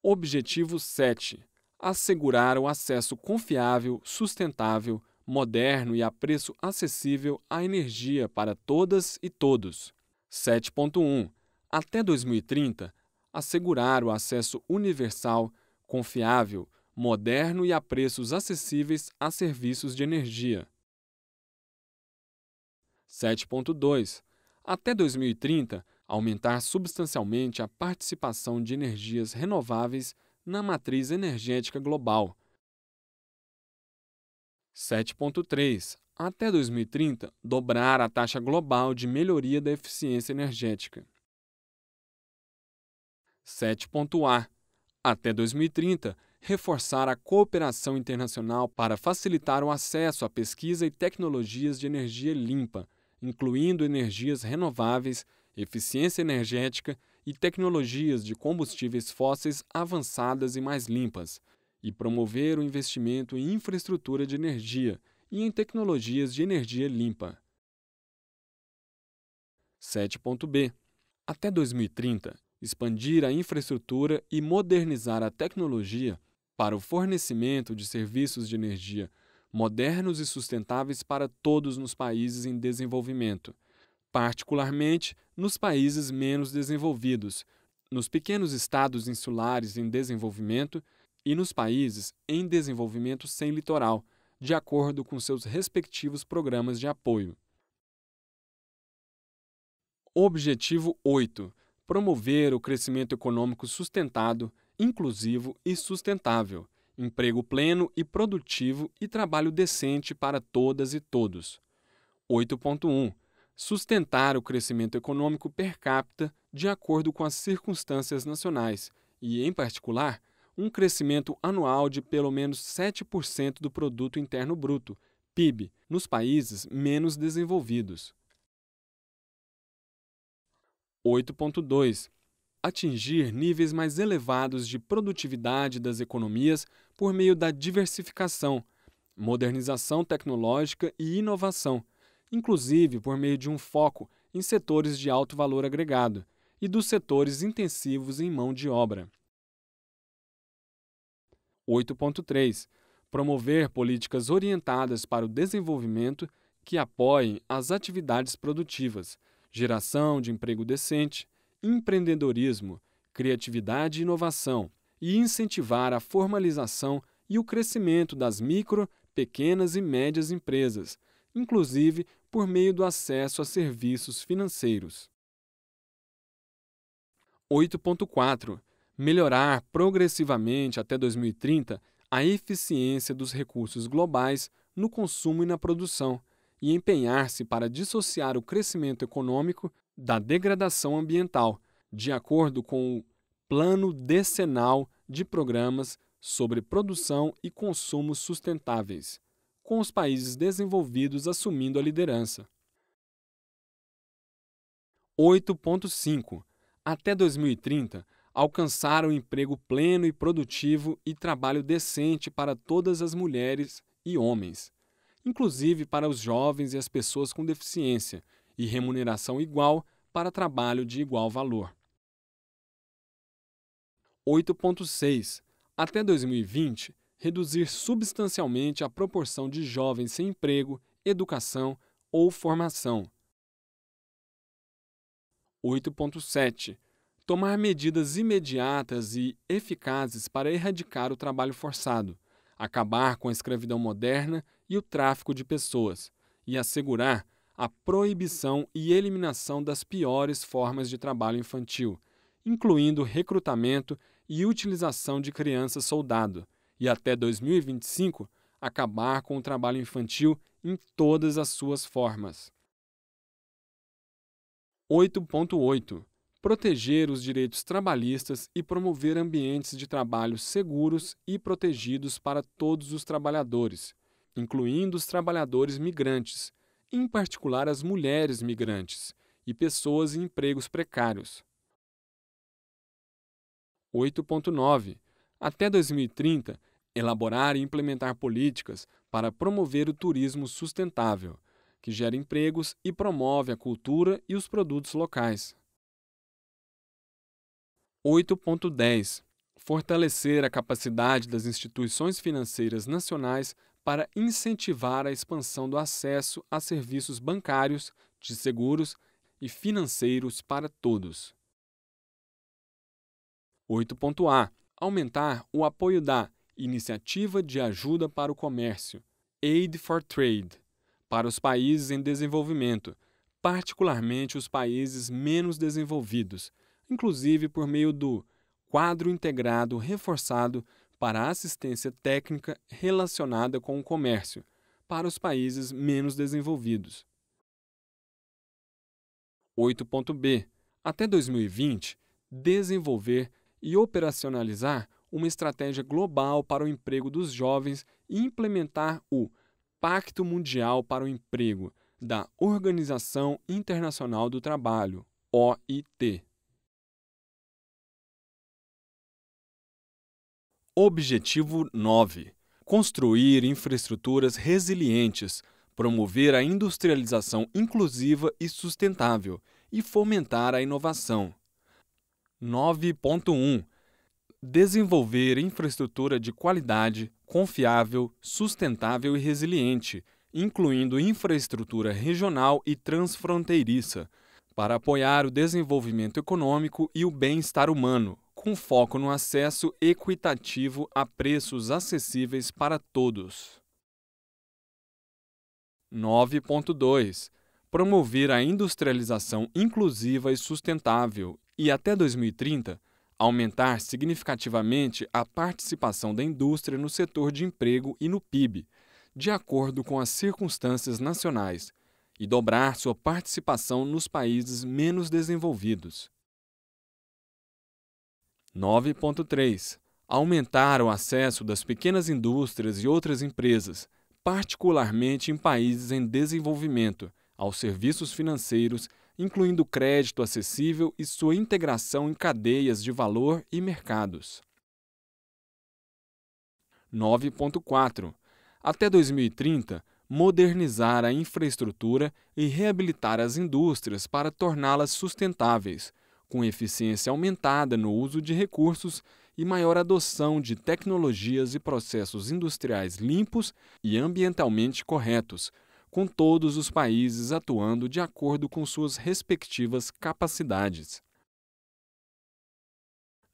Objetivo 7. Assegurar o acesso confiável, sustentável, moderno e a preço acessível à energia para todas e todos. 7.1. Até 2030, assegurar o acesso universal, confiável, moderno e a preços acessíveis a serviços de energia. 7.2. Até 2030, aumentar substancialmente a participação de energias renováveis na matriz energética global. 7.3. Até 2030, dobrar a taxa global de melhoria da eficiência energética. 7.A. Até 2030, reforçar a cooperação internacional para facilitar o acesso à pesquisa e tecnologias de energia limpa, incluindo energias renováveis, eficiência energética e tecnologias de combustíveis fósseis avançadas e mais limpas, e promover o investimento em infraestrutura de energia e em tecnologias de energia limpa. 7.B. Até 2030, expandir a infraestrutura e modernizar a tecnologia para o fornecimento de serviços de energia modernos e sustentáveis para todos nos países em desenvolvimento, particularmente nos países menos desenvolvidos, nos pequenos estados insulares em desenvolvimento e nos países em desenvolvimento sem litoral, de acordo com seus respectivos programas de apoio. Objetivo 8. Promover o crescimento econômico sustentado, inclusivo e sustentável, emprego pleno e produtivo e trabalho decente para todas e todos. 8.1. Sustentar o crescimento econômico per capita de acordo com as circunstâncias nacionais e, em particular, um crescimento anual de pelo menos 7% do Produto Interno Bruto, PIB, nos países menos desenvolvidos. 8.2. Atingir níveis mais elevados de produtividade das economias por meio da diversificação, modernização tecnológica e inovação, inclusive por meio de um foco em setores de alto valor agregado e dos setores intensivos em mão de obra. 8.3. Promover políticas orientadas para o desenvolvimento que apoiem as atividades produtivas, geração de emprego decente, empreendedorismo, criatividade e inovação, e incentivar a formalização e o crescimento das micro, pequenas e médias empresas, inclusive por meio do acesso a serviços financeiros. 8.4. Melhorar progressivamente até 2030 a eficiência dos recursos globais no consumo e na produção, e empenhar-se para dissociar o crescimento econômico da degradação ambiental, de acordo com o Plano Decenal de Programas sobre Produção e Consumo Sustentáveis, com os países desenvolvidos assumindo a liderança. 8.5. Até 2030, alcançar o emprego pleno e produtivo e trabalho decente para todas as mulheres e homens, inclusive para os jovens e as pessoas com deficiência, e remuneração igual para trabalho de igual valor. 8.6. Até 2020, reduzir substancialmente a proporção de jovens sem emprego, educação ou formação. 8.7. Tomar medidas imediatas e eficazes para erradicar o trabalho forçado, acabar com a escravidão moderna e o tráfico de pessoas, e assegurar a proibição e eliminação das piores formas de trabalho infantil, incluindo recrutamento e utilização de crianças soldado, e até 2025 acabar com o trabalho infantil em todas as suas formas. 8.8. Proteger os direitos trabalhistas e promover ambientes de trabalho seguros e protegidos para todos os trabalhadores, incluindo os trabalhadores migrantes, em particular as mulheres migrantes e pessoas em empregos precários. 8.9. Até 2030, elaborar e implementar políticas para promover o turismo sustentável, que gera empregos e promove a cultura e os produtos locais. 8.10. Fortalecer a capacidade das instituições financeiras nacionais para incentivar a expansão do acesso a serviços bancários, de seguros e financeiros para todos. 8.A. Aumentar o apoio da Iniciativa de Ajuda para o Comércio, Aid for Trade, para os países em desenvolvimento, particularmente os países menos desenvolvidos, inclusive por meio do Quadro Integrado Reforçado para a Assistência Técnica Relacionada com o Comércio, para os países menos desenvolvidos. 8.B. Até 2020, desenvolver e operacionalizar uma estratégia global para o emprego dos jovens e implementar o Pacto Mundial para o Emprego da Organização Internacional do Trabalho, OIT. Objetivo 9. Construir infraestruturas resilientes, promover a industrialização inclusiva e sustentável e fomentar a inovação. 9.1. Desenvolver infraestrutura de qualidade, confiável, sustentável e resiliente, incluindo infraestrutura regional e transfronteiriça, para apoiar o desenvolvimento econômico e o bem-estar humano, com foco no acesso equitativo a preços acessíveis para todos. 9.2. Promover a industrialização inclusiva e sustentável e, até 2030, aumentar significativamente a participação da indústria no setor de emprego e no PIB, de acordo com as circunstâncias nacionais, e dobrar sua participação nos países menos desenvolvidos. 9.3. Aumentar o acesso das pequenas indústrias e outras empresas, particularmente em países em desenvolvimento, aos serviços financeiros, incluindo crédito acessível e sua integração em cadeias de valor e mercados. 9.4. Até 2030, modernizar a infraestrutura e reabilitar as indústrias para torná-las sustentáveis, com eficiência aumentada no uso de recursos e maior adoção de tecnologias e processos industriais limpos e ambientalmente corretos, com todos os países atuando de acordo com suas respectivas capacidades.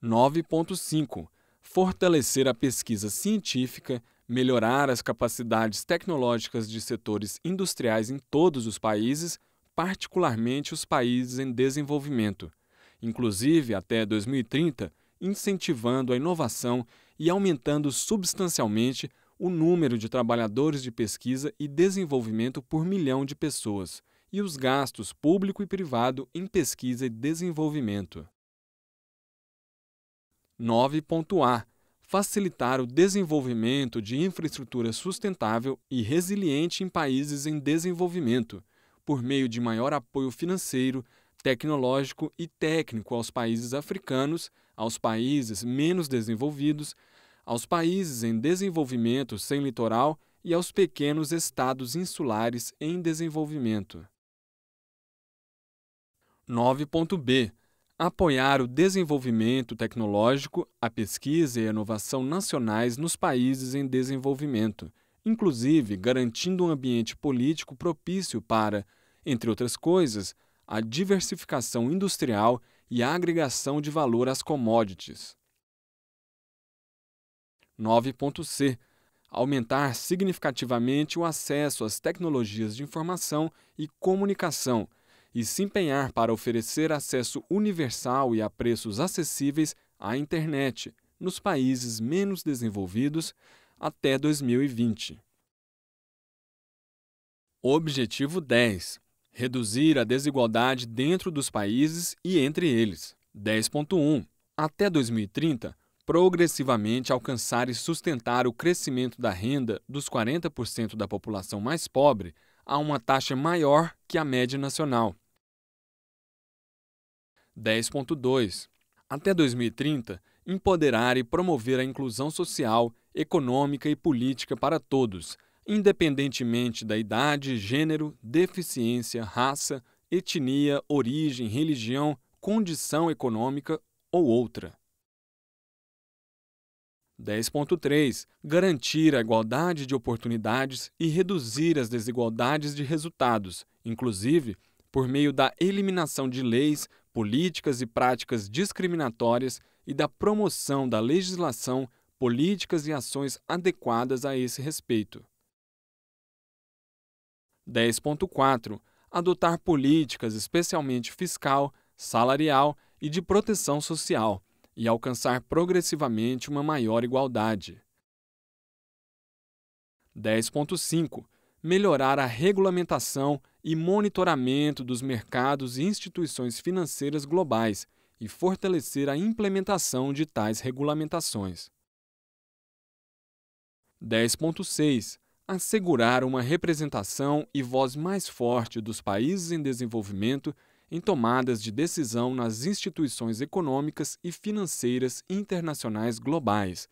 9.5. Fortalecer a pesquisa científica, melhorar as capacidades tecnológicas de setores industriais em todos os países, particularmente os países em desenvolvimento, inclusive até 2030, incentivando a inovação e aumentando substancialmente o número de trabalhadores de pesquisa e desenvolvimento por milhão de pessoas e os gastos público e privado em pesquisa e desenvolvimento. 9.A. Facilitar o desenvolvimento de infraestrutura sustentável e resiliente em países em desenvolvimento, por meio de maior apoio financeiro, tecnológico e técnico aos países africanos, aos países menos desenvolvidos, aos países em desenvolvimento sem litoral e aos pequenos estados insulares em desenvolvimento. 9.B. Apoiar o desenvolvimento tecnológico, a pesquisa e a inovação nacionais nos países em desenvolvimento, inclusive garantindo um ambiente político propício para, entre outras coisas, a diversificação industrial e a agregação de valor às commodities. 9.C. Aumentar significativamente o acesso às tecnologias de informação e comunicação e se empenhar para oferecer acesso universal e a preços acessíveis à internet nos países menos desenvolvidos até 2020. Objetivo 10. Reduzir a desigualdade dentro dos países e entre eles. 10.1. Até 2030, progressivamente alcançar e sustentar o crescimento da renda dos 40% da população mais pobre a uma taxa maior que a média nacional. 10.2. Até 2030, empoderar e promover a inclusão social, econômica e política para todos, independentemente da idade, gênero, deficiência, raça, etnia, origem, religião, condição econômica ou outra. 10.3. Garantir a igualdade de oportunidades e reduzir as desigualdades de resultados, inclusive por meio da eliminação de leis, políticas e práticas discriminatórias e da promoção da legislação, políticas e ações adequadas a esse respeito. 10.4. Adotar políticas especialmente fiscal, salarial e de proteção social, e alcançar progressivamente uma maior igualdade. 10.5. Melhorar a regulamentação e monitoramento dos mercados e instituições financeiras globais e fortalecer a implementação de tais regulamentações. 10.6. Assegurar uma representação e voz mais forte dos países em desenvolvimento em tomadas de decisão nas instituições econômicas e financeiras internacionais globais,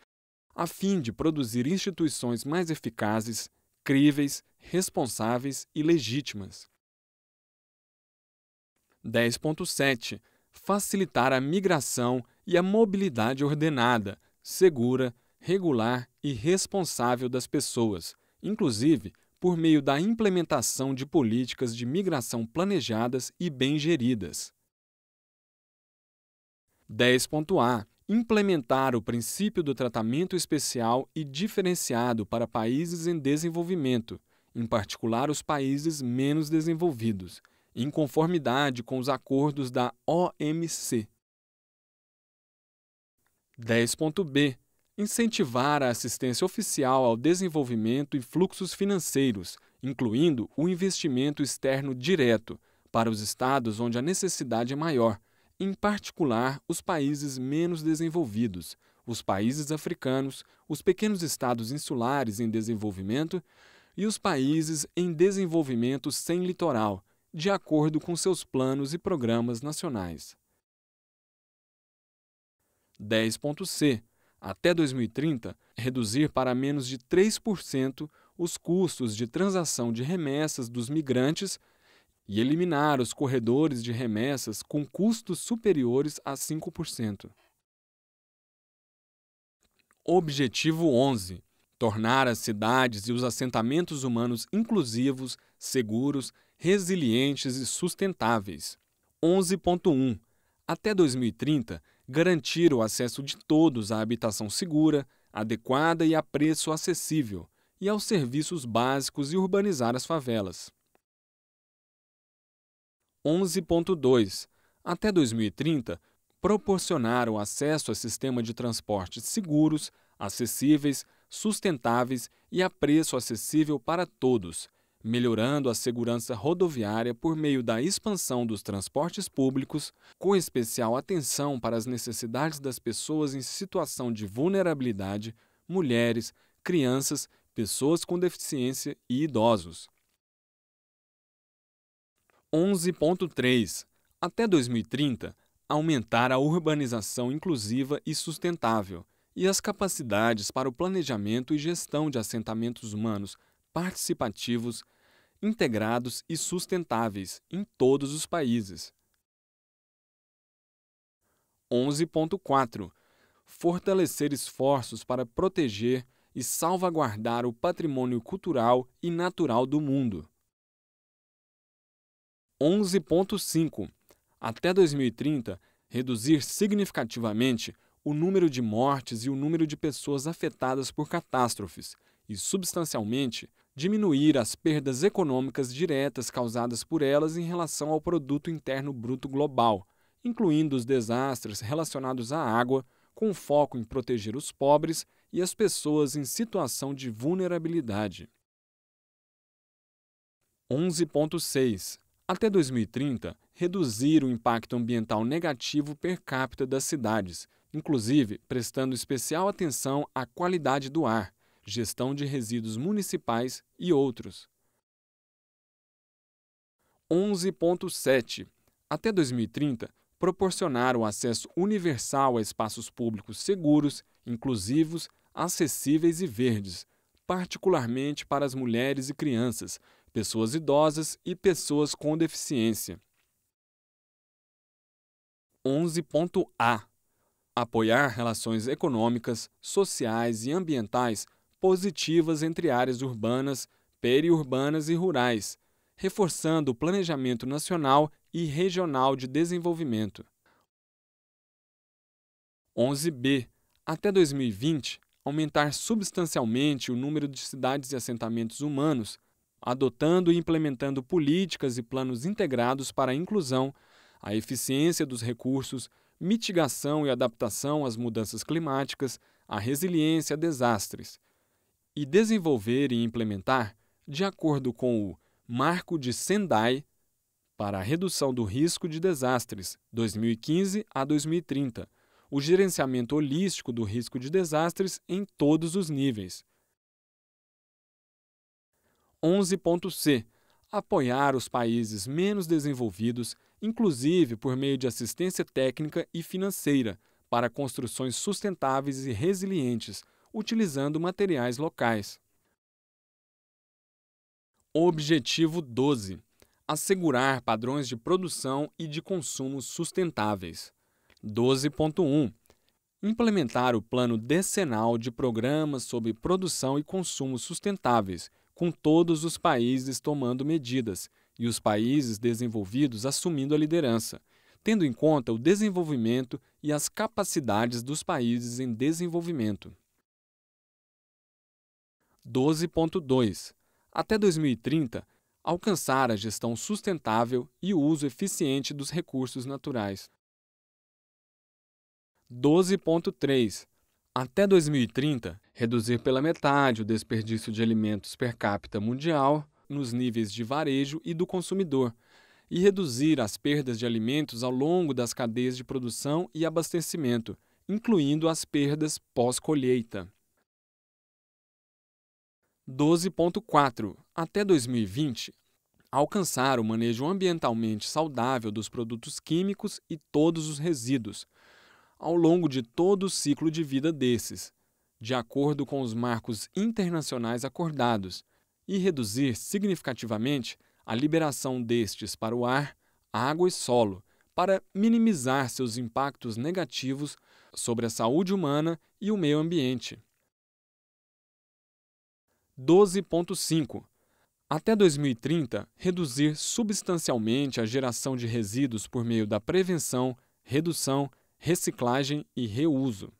a fim de produzir instituições mais eficazes, críveis, responsáveis e legítimas. 10.7. Facilitar a migração e a mobilidade ordenada, segura, regular e responsável das pessoas, inclusive por meio da implementação de políticas de migração planejadas e bem geridas. 10.A. Implementar o princípio do tratamento especial e diferenciado para países em desenvolvimento, em particular os países menos desenvolvidos, em conformidade com os acordos da OMC. 10.B. Incentivar a assistência oficial ao desenvolvimento e fluxos financeiros, incluindo o investimento externo direto, para os estados onde a necessidade é maior, em particular os países menos desenvolvidos, os países africanos, os pequenos estados insulares em desenvolvimento e os países em desenvolvimento sem litoral, de acordo com seus planos e programas nacionais. 10.C. Até 2030, reduzir para menos de 3% os custos de transação de remessas dos migrantes e eliminar os corredores de remessas com custos superiores a 5%. Objetivo 11. Tornar as cidades e os assentamentos humanos inclusivos, seguros, resilientes e sustentáveis. 11.1. Até 2030, garantir o acesso de todos à habitação segura, adequada e a preço acessível, e aos serviços básicos e urbanizar as favelas. 11.2. Até 2030, proporcionar o acesso a sistema de transportes seguros, acessíveis, sustentáveis e a preço acessível para todos, melhorando a segurança rodoviária por meio da expansão dos transportes públicos, com especial atenção para as necessidades das pessoas em situação de vulnerabilidade, mulheres, crianças, pessoas com deficiência e idosos. 11.3. Até 2030, aumentar a urbanização inclusiva e sustentável e as capacidades para o planejamento e gestão de assentamentos humanos participativos, integrados e sustentáveis em todos os países. 11.4. Fortalecer esforços para proteger e salvaguardar o patrimônio cultural e natural do mundo. 11.5. Até 2030, reduzir significativamente o número de mortes e o número de pessoas afetadas por catástrofes e, substancialmente, diminuir as perdas econômicas diretas causadas por elas em relação ao produto interno bruto global, incluindo os desastres relacionados à água, com foco em proteger os pobres e as pessoas em situação de vulnerabilidade. 11.6. Até 2030, reduzir o impacto ambiental negativo per capita das cidades, inclusive prestando especial atenção à qualidade do ar, gestão de resíduos municipais e outros. 11.7. Até 2030, proporcionar o acesso universal a espaços públicos seguros, inclusivos, acessíveis e verdes, particularmente para as mulheres e crianças, pessoas idosas e pessoas com deficiência. 11.A. Apoiar relações econômicas, sociais e ambientais positivas entre áreas urbanas, periurbanas e rurais, reforçando o planejamento nacional e regional de desenvolvimento. 11.B. Até 2020, aumentar substancialmente o número de cidades e assentamentos humanos, adotando e implementando políticas e planos integrados para a inclusão, a eficiência dos recursos, mitigação e adaptação às mudanças climáticas, a resiliência a desastres, e desenvolver e implementar, de acordo com o Marco de Sendai para a Redução do Risco de Desastres, 2015 a 2030, o gerenciamento holístico do risco de desastres em todos os níveis. 11.C. Apoiar os países menos desenvolvidos, inclusive por meio de assistência técnica e financeira, para construções sustentáveis e resilientes, utilizando materiais locais. Objetivo 12. Assegurar padrões de produção e de consumo sustentáveis. 12.1. Implementar o plano decenal de programas sobre produção e consumo sustentáveis, com todos os países tomando medidas e os países desenvolvidos assumindo a liderança, tendo em conta o desenvolvimento e as capacidades dos países em desenvolvimento. 12.2. Até 2030, alcançar a gestão sustentável e o uso eficiente dos recursos naturais. 12.3. Até 2030, reduzir pela metade o desperdício de alimentos per capita mundial nos níveis de varejo e do consumidor, e reduzir as perdas de alimentos ao longo das cadeias de produção e abastecimento, incluindo as perdas pós-colheita. 12.4. Até 2020, alcançar o manejo ambientalmente saudável dos produtos químicos e todos os resíduos, ao longo de todo o ciclo de vida desses, de acordo com os marcos internacionais acordados, e reduzir significativamente a liberação destes para o ar, água e solo, para minimizar seus impactos negativos sobre a saúde humana e o meio ambiente. 12.5. Até 2030, reduzir substancialmente a geração de resíduos por meio da prevenção, redução, reciclagem e reuso.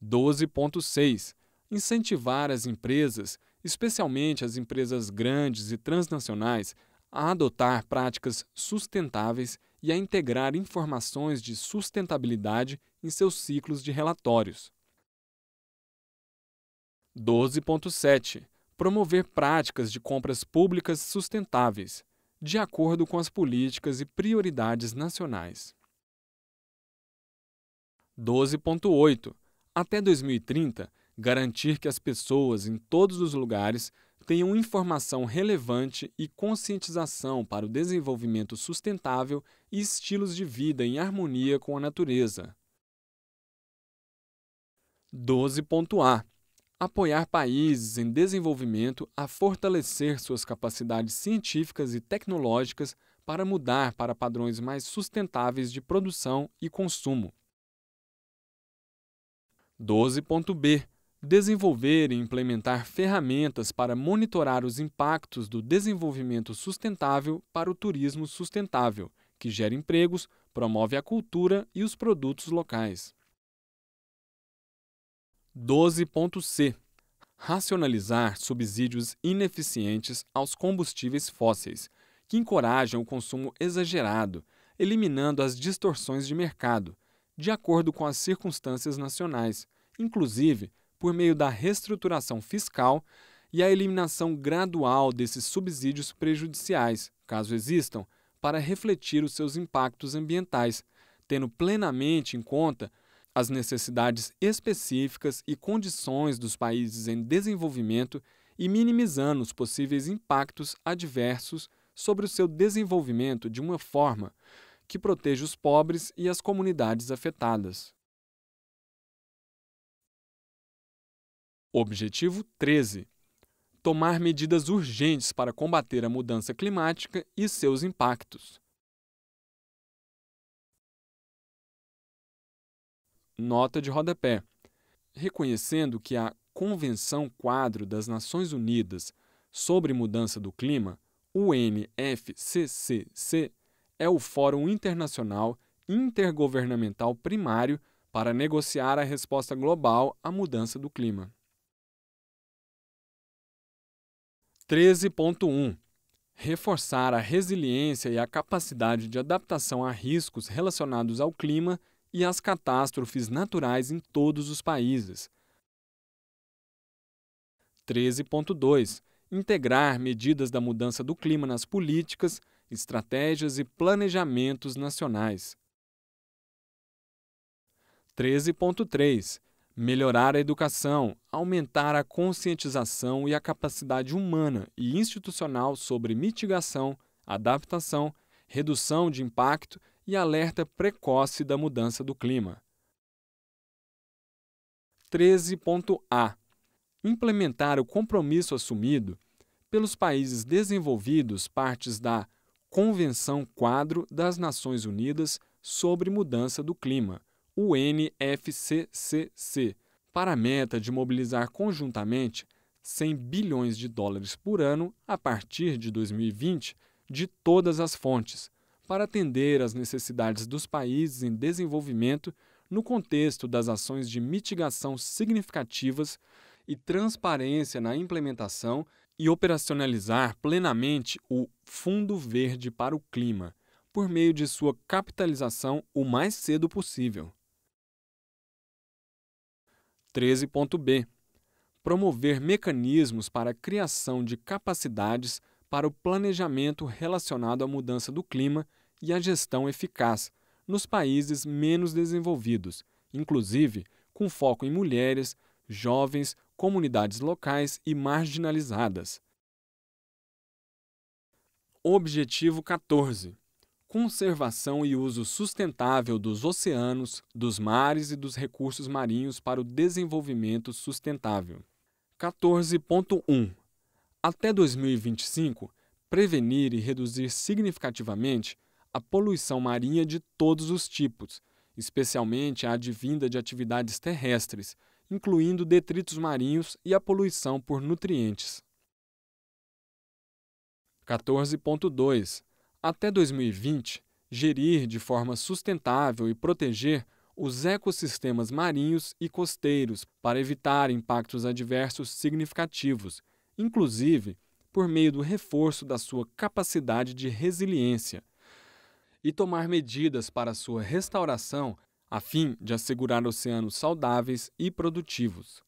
12.6. Incentivar as empresas, especialmente as empresas grandes e transnacionais, a adotar práticas sustentáveis e a integrar informações de sustentabilidade em seus ciclos de relatórios. 12.7. Promover práticas de compras públicas sustentáveis, de acordo com as políticas e prioridades nacionais. 12.8. Até 2030, garantir que as pessoas em todos os lugares tenham informação relevante e conscientização para o desenvolvimento sustentável e estilos de vida em harmonia com a natureza. 12.A. Apoiar países em desenvolvimento a fortalecer suas capacidades científicas e tecnológicas para mudar para padrões mais sustentáveis de produção e consumo. 12.B. Desenvolver e implementar ferramentas para monitorar os impactos do desenvolvimento sustentável para o turismo sustentável, que gera empregos, promove a cultura e os produtos locais. 12.C. Racionalizar subsídios ineficientes aos combustíveis fósseis, que encorajam o consumo exagerado, eliminando as distorções de mercado, de acordo com as circunstâncias nacionais, inclusive por meio da reestruturação fiscal e a eliminação gradual desses subsídios prejudiciais, caso existam, para refletir os seus impactos ambientais, tendo plenamente em conta as necessidades específicas e condições dos países em desenvolvimento e minimizando os possíveis impactos adversos sobre o seu desenvolvimento de uma forma que proteja os pobres e as comunidades afetadas. Objetivo 13. Tomar medidas urgentes para combater a mudança climática e seus impactos. Nota de rodapé. Reconhecendo que a Convenção Quadro das Nações Unidas sobre Mudança do Clima, UNFCCC, é o fórum internacional intergovernamental primário para negociar a resposta global à mudança do clima. 13.1. Reforçar a resiliência e a capacidade de adaptação a riscos relacionados ao clima e às catástrofes naturais em todos os países. 13.2. Integrar medidas da mudança do clima nas políticas, estratégias e planejamentos nacionais. 13.3. Melhorar a educação, aumentar a conscientização e a capacidade humana e institucional sobre mitigação, adaptação, redução de impacto e alerta precoce da mudança do clima. 13.A. Implementar o compromisso assumido pelos países desenvolvidos, partes da Convenção Quadro das Nações Unidas sobre Mudança do Clima, UNFCCC, para a meta de mobilizar conjuntamente 100 bilhões de dólares por ano a partir de 2020 de todas as fontes, para atender às necessidades dos países em desenvolvimento no contexto das ações de mitigação significativas e transparência na implementação e operacionalizar plenamente o Fundo Verde para o Clima, por meio de sua capitalização o mais cedo possível. 13.b. Promover mecanismos para a criação de capacidades para o planejamento relacionado à mudança do clima e à gestão eficaz nos países menos desenvolvidos, inclusive com foco em mulheres, jovens, comunidades locais e marginalizadas. Objetivo 14. Conservação e uso sustentável dos oceanos, dos mares e dos recursos marinhos para o desenvolvimento sustentável. 14.1. Até 2025, prevenir e reduzir significativamente a poluição marinha de todos os tipos, especialmente a advinda de atividades terrestres, incluindo detritos marinhos e a poluição por nutrientes. 14.2. Até 2020, gerir de forma sustentável e proteger os ecossistemas marinhos e costeiros para evitar impactos adversos significativos, inclusive por meio do reforço da sua capacidade de resiliência, e tomar medidas para sua restauração a fim de assegurar oceanos saudáveis e produtivos.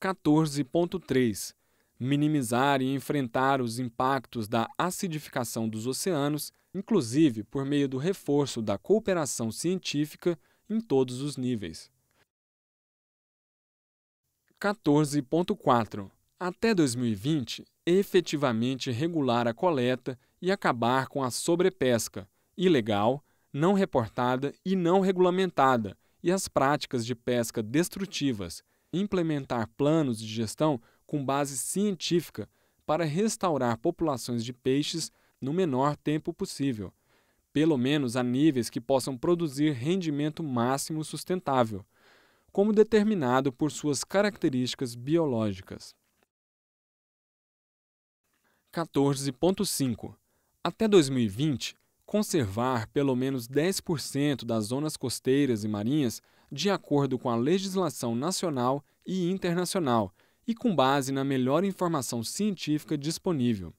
14.3. Minimizar e enfrentar os impactos da acidificação dos oceanos, inclusive por meio do reforço da cooperação científica em todos os níveis. 14.4. Até 2020, efetivamente regular a coleta e acabar com a sobrepesca, ilegal, não reportada e não regulamentada, e as práticas de pesca destrutivas, implementar planos de gestão com base científica para restaurar populações de peixes no menor tempo possível, pelo menos a níveis que possam produzir rendimento máximo sustentável, como determinado por suas características biológicas. 14.5. Até 2020, conservar pelo menos 10% das zonas costeiras e marinhas de acordo com a legislação nacional e internacional e com base na melhor informação científica disponível.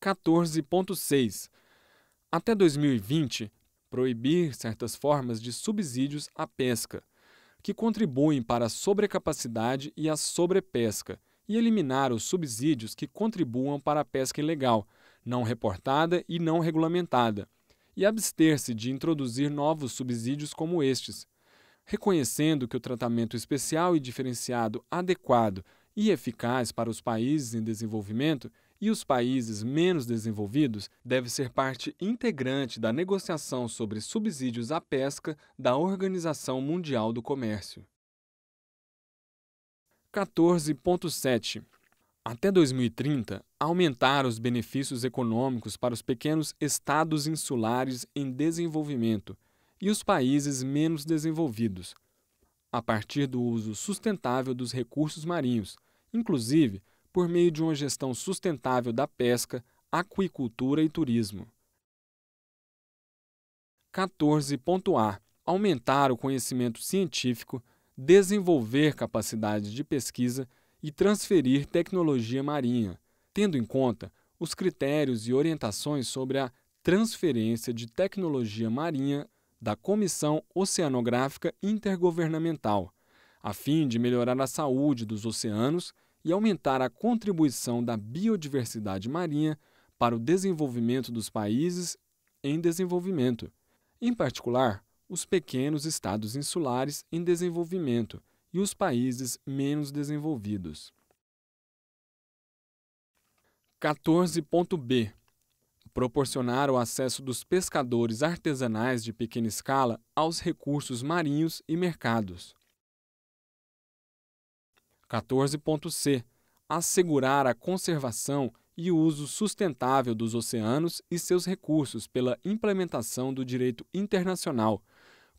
14.6. Até 2020, proibir certas formas de subsídios à pesca, que contribuem para a sobrecapacidade e a sobrepesca, e eliminar os subsídios que contribuam para a pesca ilegal, não reportada e não regulamentada, e abster-se de introduzir novos subsídios como estes, reconhecendo que o tratamento especial e diferenciado adequado e eficaz para os países em desenvolvimento e os países menos desenvolvidos deve ser parte integrante da negociação sobre subsídios à pesca da Organização Mundial do Comércio. 14.7. Até 2030, aumentar os benefícios econômicos para os pequenos estados insulares em desenvolvimento e os países menos desenvolvidos, a partir do uso sustentável dos recursos marinhos, inclusive por meio de uma gestão sustentável da pesca, aquicultura e turismo. 14.A. Aumentar o conhecimento científico, desenvolver capacidades de pesquisa e transferir tecnologia marinha, tendo em conta os critérios e orientações sobre a transferência de tecnologia marinha da Comissão Oceanográfica Intergovernamental, a fim de melhorar a saúde dos oceanos e aumentar a contribuição da biodiversidade marinha para o desenvolvimento dos países em desenvolvimento, em particular, os pequenos estados insulares em desenvolvimento e os países menos desenvolvidos. 14.b. Proporcionar o acesso dos pescadores artesanais de pequena escala aos recursos marinhos e mercados. 14.c. Assegurar a conservação e o uso sustentável dos oceanos e seus recursos pela implementação do direito internacional,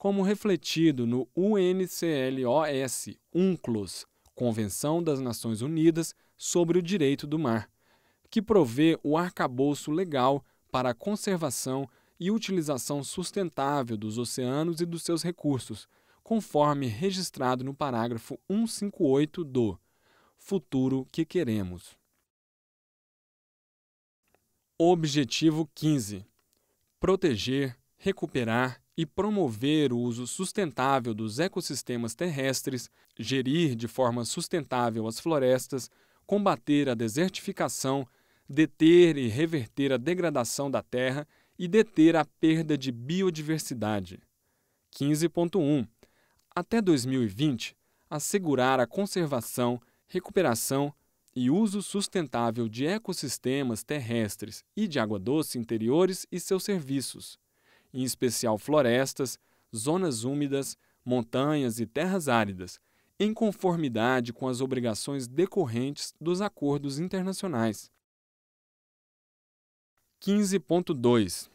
como refletido no UNCLOS, Convenção das Nações Unidas sobre o Direito do Mar, que provê o arcabouço legal para a conservação e utilização sustentável dos oceanos e dos seus recursos, conforme registrado no parágrafo 158 do Futuro que Queremos. Objetivo 15. Proteger, recuperar e promover o uso sustentável dos ecossistemas terrestres, gerir de forma sustentável as florestas, combater a desertificação, deter e reverter a degradação da terra e deter a perda de biodiversidade. 15.1. Até 2020, assegurar a conservação, recuperação e uso sustentável de ecossistemas terrestres e de água doce interiores e seus serviços, em especial florestas, zonas úmidas, montanhas e terras áridas, em conformidade com as obrigações decorrentes dos acordos internacionais. 15.2.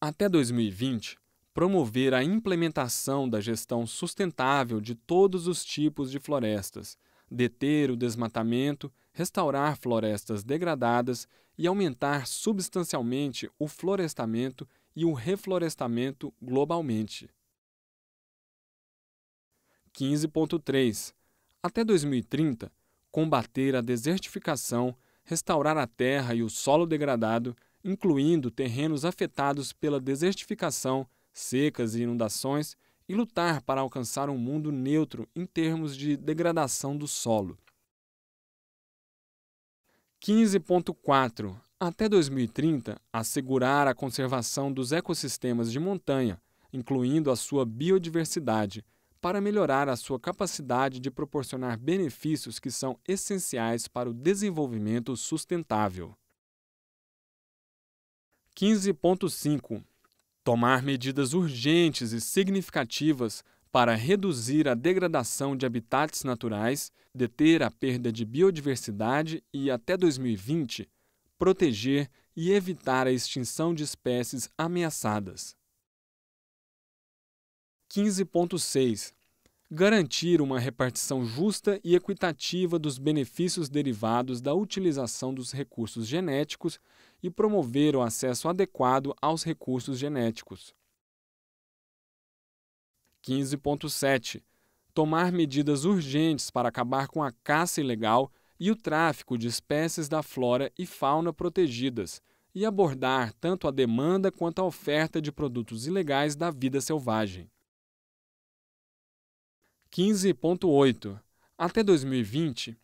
Até 2020, promover a implementação da gestão sustentável de todos os tipos de florestas, deter o desmatamento, restaurar florestas degradadas e aumentar substancialmente o florestamento e o reflorestamento globalmente. 15.3. Até 2030, combater a desertificação, restaurar a terra e o solo degradado, incluindo terrenos afetados pela desertificação, secas e inundações, e lutar para alcançar um mundo neutro em termos de degradação do solo. 15.4. Até 2030, assegurar a conservação dos ecossistemas de montanha, incluindo a sua biodiversidade, para melhorar a sua capacidade de proporcionar benefícios que são essenciais para o desenvolvimento sustentável. 15.5. Tomar medidas urgentes e significativas para reduzir a degradação de habitats naturais, deter a perda de biodiversidade e, até 2020, proteger e evitar a extinção de espécies ameaçadas. 15.6. Garantir uma repartição justa e equitativa dos benefícios derivados da utilização dos recursos genéticos e promover o acesso adequado aos recursos genéticos. 15.7. Tomar medidas urgentes para acabar com a caça ilegal e o tráfico de espécies da flora e fauna protegidas e abordar tanto a demanda quanto a oferta de produtos ilegais da vida selvagem. 15.8. Até 2020,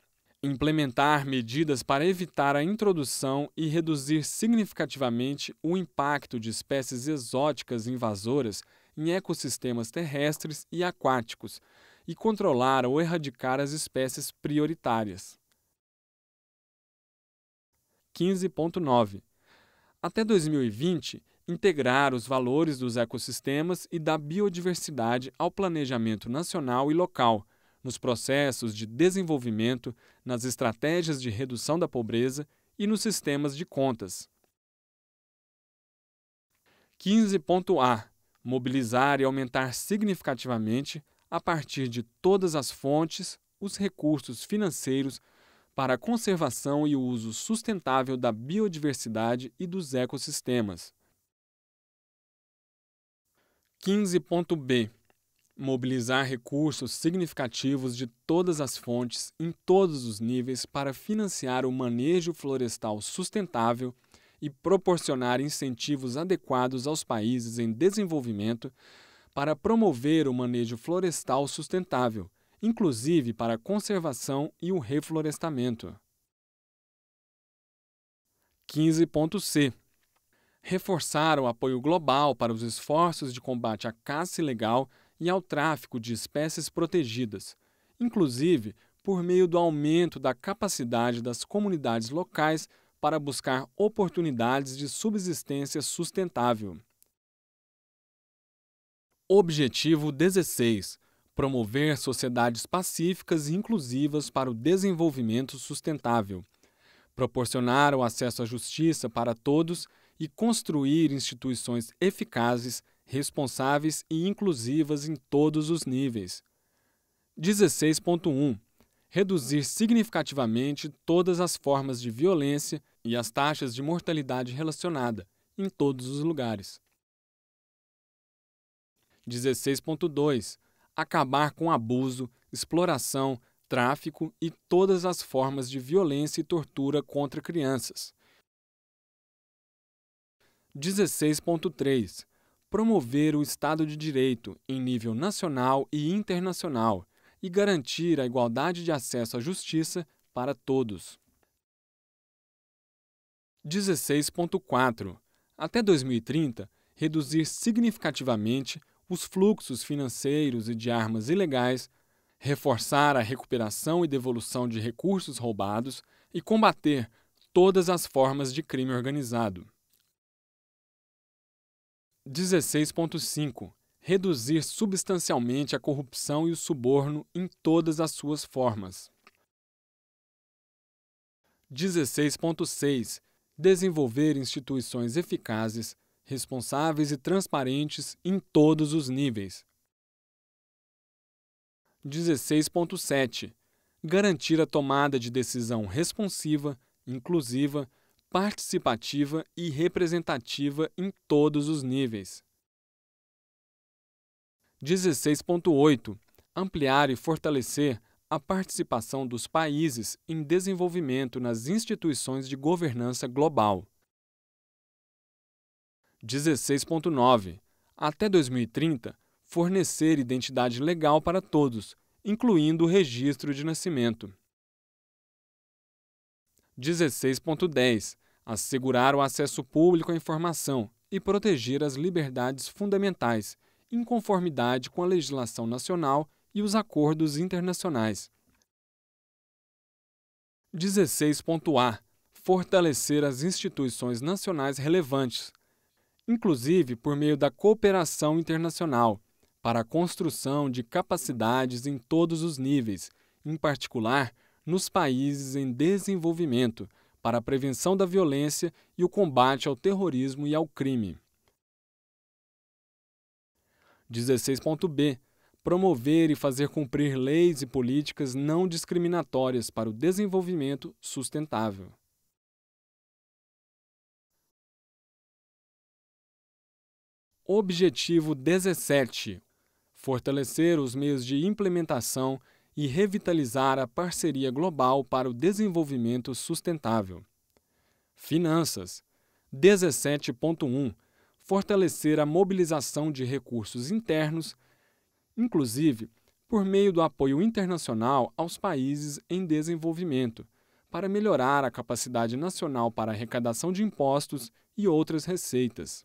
implementar medidas para evitar a introdução e reduzir significativamente o impacto de espécies exóticas invasoras em ecossistemas terrestres e aquáticos e controlar ou erradicar as espécies prioritárias. 15.9. Até 2020, integrar os valores dos ecossistemas e da biodiversidade ao planejamento nacional e local, nos processos de desenvolvimento, nas estratégias de redução da pobreza e nos sistemas de contas. 15.A. Mobilizar e aumentar significativamente, a partir de todas as fontes, os recursos financeiros para a conservação e o uso sustentável da biodiversidade e dos ecossistemas. 15.B. Mobilizar recursos significativos de todas as fontes em todos os níveis para financiar o manejo florestal sustentável e proporcionar incentivos adequados aos países em desenvolvimento para promover o manejo florestal sustentável, inclusive para a conservação e o reflorestamento. 15.C. Reforçar o apoio global para os esforços de combate à caça ilegal e ao tráfico de espécies protegidas, inclusive por meio do aumento da capacidade das comunidades locais para buscar oportunidades de subsistência sustentável. Objetivo 16. Promover sociedades pacíficas e inclusivas para o desenvolvimento sustentável. Proporcionar o acesso à justiça para todos e construir instituições eficazes, responsáveis e inclusivas em todos os níveis. 16.1. Reduzir significativamente todas as formas de violência e as taxas de mortalidade relacionada, em todos os lugares. 16.2. Acabar com abuso, exploração, tráfico e todas as formas de violência e tortura contra crianças. 16.3. Promover o Estado de Direito em nível nacional e internacional e garantir a igualdade de acesso à justiça para todos. 16.4. Até 2030, reduzir significativamente os fluxos financeiros e de armas ilegais, reforçar a recuperação e devolução de recursos roubados e combater todas as formas de crime organizado. 16.5. Reduzir substancialmente a corrupção e o suborno em todas as suas formas. 16.6. Desenvolver instituições eficazes, responsáveis e transparentes em todos os níveis. 16.7. Garantir a tomada de decisão responsiva, inclusiva, participativa e representativa em todos os níveis. 16.8. Ampliar e fortalecer a participação dos países em desenvolvimento nas instituições de governança global. 16.9. Até 2030, fornecer identidade legal para todos, incluindo o registro de nascimento. 16.10. Assegurar o acesso público à informação e proteger as liberdades fundamentais, em conformidade com a legislação nacional e os acordos internacionais. 16.A. Fortalecer as instituições nacionais relevantes, inclusive por meio da cooperação internacional, para a construção de capacidades em todos os níveis, em particular nos países em desenvolvimento, para a prevenção da violência e o combate ao terrorismo e ao crime. 16.B. Promover e fazer cumprir leis e políticas não discriminatórias para o desenvolvimento sustentável. Objetivo 17. Fortalecer os meios de implementação e revitalizar a parceria global para o desenvolvimento sustentável. Finanças. 17.1. Fortalecer a mobilização de recursos internos, inclusive por meio do apoio internacional aos países em desenvolvimento, para melhorar a capacidade nacional para arrecadação de impostos e outras receitas.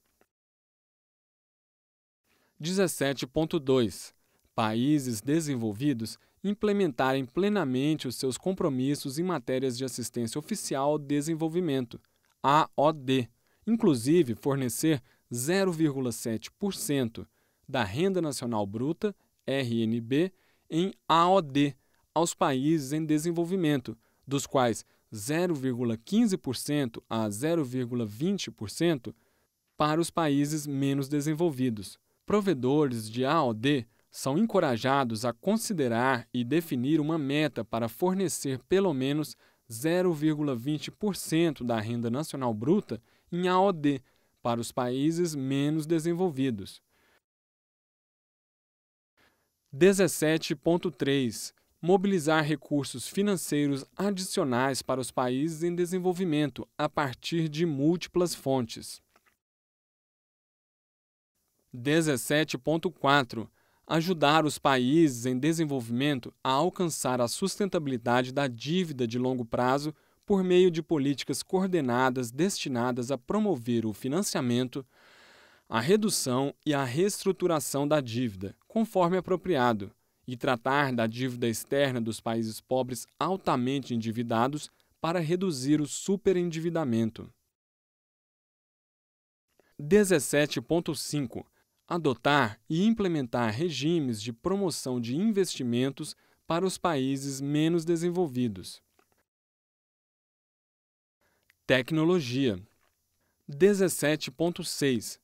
17.2. Países desenvolvidos implementarem plenamente os seus compromissos em matérias de assistência oficial ao desenvolvimento, AOD, inclusive fornecer 0,7% da Renda Nacional Bruta, RNB, em AOD aos países em desenvolvimento, dos quais 0,15% a 0,20% para os países menos desenvolvidos. Provedores de AOD são encorajados a considerar e definir uma meta para fornecer pelo menos 0,20% da Renda Nacional Bruta em AOD para os países menos desenvolvidos. 17.3. Mobilizar recursos financeiros adicionais para os países em desenvolvimento a partir de múltiplas fontes. 17.4. Ajudar os países em desenvolvimento a alcançar a sustentabilidade da dívida de longo prazo por meio de políticas coordenadas destinadas a promover o financiamento, a redução e a reestruturação da dívida, conforme apropriado, e tratar da dívida externa dos países pobres altamente endividados para reduzir o superendividamento. 17.5. Adotar e implementar regimes de promoção de investimentos para os países menos desenvolvidos. Tecnologia. 17.6.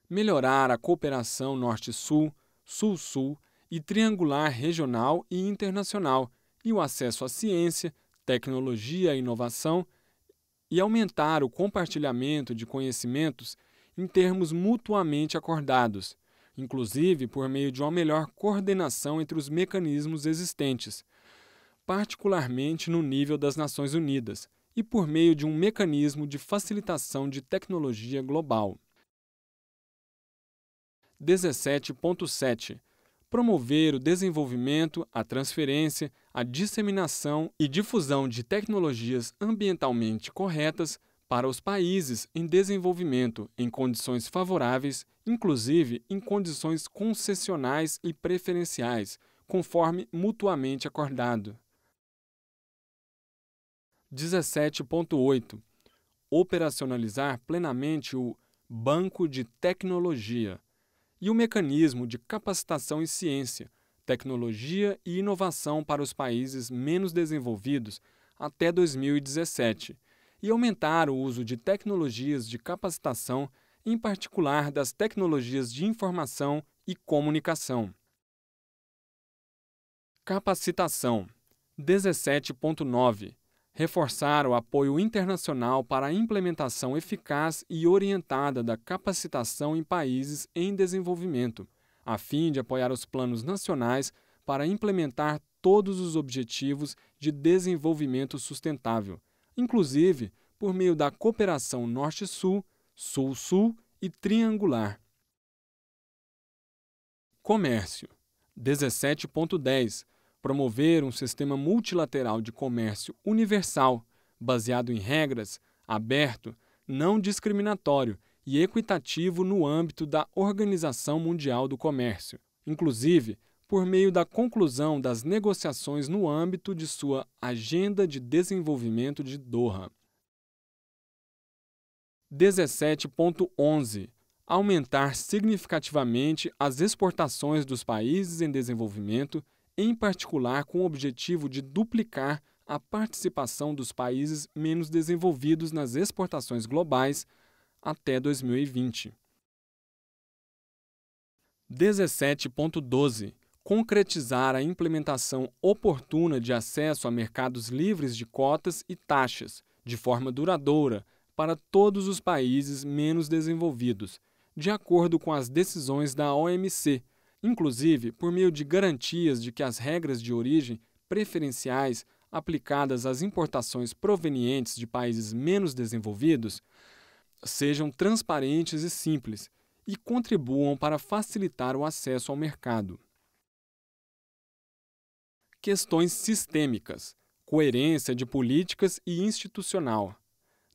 melhorar a cooperação Norte-Sul, Sul-Sul e triangular regional e internacional, e o acesso à ciência, tecnologia e inovação, e aumentar o compartilhamento de conhecimentos em termos mutuamente acordados, inclusive por meio de uma melhor coordenação entre os mecanismos existentes, particularmente no nível das Nações Unidas, e por meio de um mecanismo de facilitação de tecnologia global. 17.7. Promover o desenvolvimento, a transferência, a disseminação e difusão de tecnologias ambientalmente corretas para os países em desenvolvimento em condições favoráveis, inclusive em condições concessionais e preferenciais, conforme mutuamente acordado. 17.8. Operacionalizar plenamente o Banco de Tecnologia e o mecanismo de capacitação em ciência, tecnologia e inovação para os países menos desenvolvidos até 2017, e aumentar o uso de tecnologias de capacitação, em particular das tecnologias de informação e comunicação. Capacitação. 17.9. Reforçar o apoio internacional para a implementação eficaz e orientada da capacitação em países em desenvolvimento, a fim de apoiar os planos nacionais para implementar todos os objetivos de desenvolvimento sustentável, inclusive por meio da cooperação Norte-Sul, Sul-Sul e triangular. Comércio. 17.10. Promover um sistema multilateral de comércio universal, baseado em regras, aberto, não discriminatório e equitativo no âmbito da Organização Mundial do Comércio, inclusive por meio da conclusão das negociações no âmbito de sua Agenda de Desenvolvimento de Doha. 17.11. Aumentar significativamente as exportações dos países em desenvolvimento, em particular com o objetivo de duplicar a participação dos países menos desenvolvidos nas exportações globais até 2020. 17.12. Concretizar a implementação oportuna de acesso a mercados livres de cotas e taxas, de forma duradoura, para todos os países menos desenvolvidos, de acordo com as decisões da OMC, inclusive por meio de garantias de que as regras de origem preferenciais aplicadas às importações provenientes de países menos desenvolvidos sejam transparentes e simples e contribuam para facilitar o acesso ao mercado. Questões sistêmicas, coerência de políticas e institucional.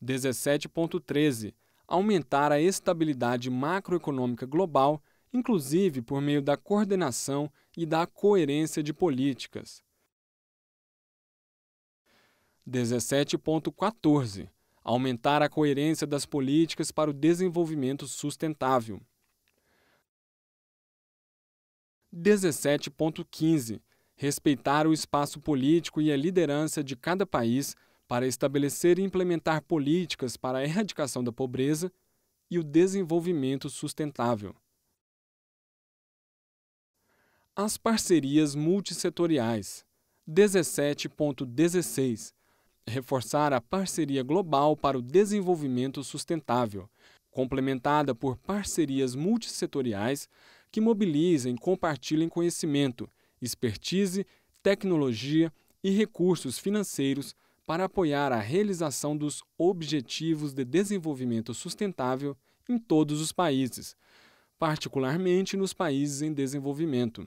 17.13. Aumentar a estabilidade macroeconômica global, inclusive por meio da coordenação e da coerência de políticas. 17.14. Aumentar a coerência das políticas para o desenvolvimento sustentável. 17.15. Respeitar o espaço político e a liderança de cada país para estabelecer e implementar políticas para a erradicação da pobreza e o desenvolvimento sustentável. As parcerias multissetoriais. 17.16. Reforçar a parceria global para o desenvolvimento sustentável, complementada por parcerias multissetoriais que mobilizem e compartilhem conhecimento, expertise, tecnologia e recursos financeiros para apoiar a realização dos Objetivos de Desenvolvimento Sustentável em todos os países, particularmente nos países em desenvolvimento.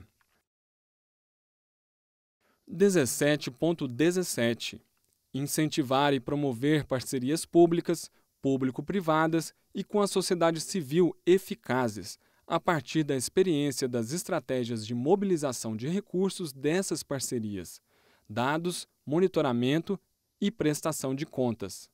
17.17. Incentivar e promover parcerias públicas, público-privadas e com a sociedade civil eficazes, a partir da experiência das estratégias de mobilização de recursos dessas parcerias, dados, monitoramento e prestação de contas.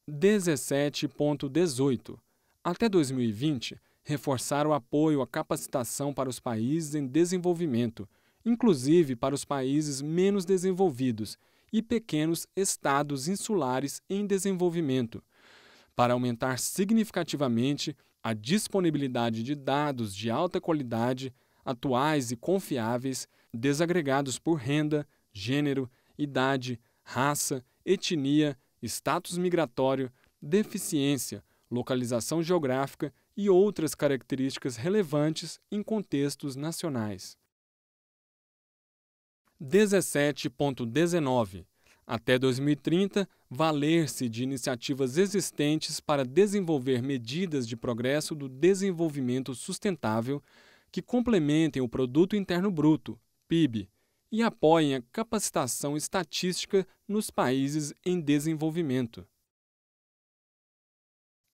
17.18. Até 2020, reforçar o apoio à capacitação para os países em desenvolvimento, inclusive para os países menos desenvolvidos e pequenos estados insulares em desenvolvimento, para aumentar significativamente a disponibilidade de dados de alta qualidade, atuais e confiáveis, desagregados por renda, gênero, idade, raça, etnia, status migratório, deficiência, localização geográfica e outras características relevantes em contextos nacionais. 17.19. Até 2030, valer-se de iniciativas existentes para desenvolver medidas de progresso do desenvolvimento sustentável que complementem o Produto Interno Bruto, PIB, e apoiem a capacitação estatística nos países em desenvolvimento.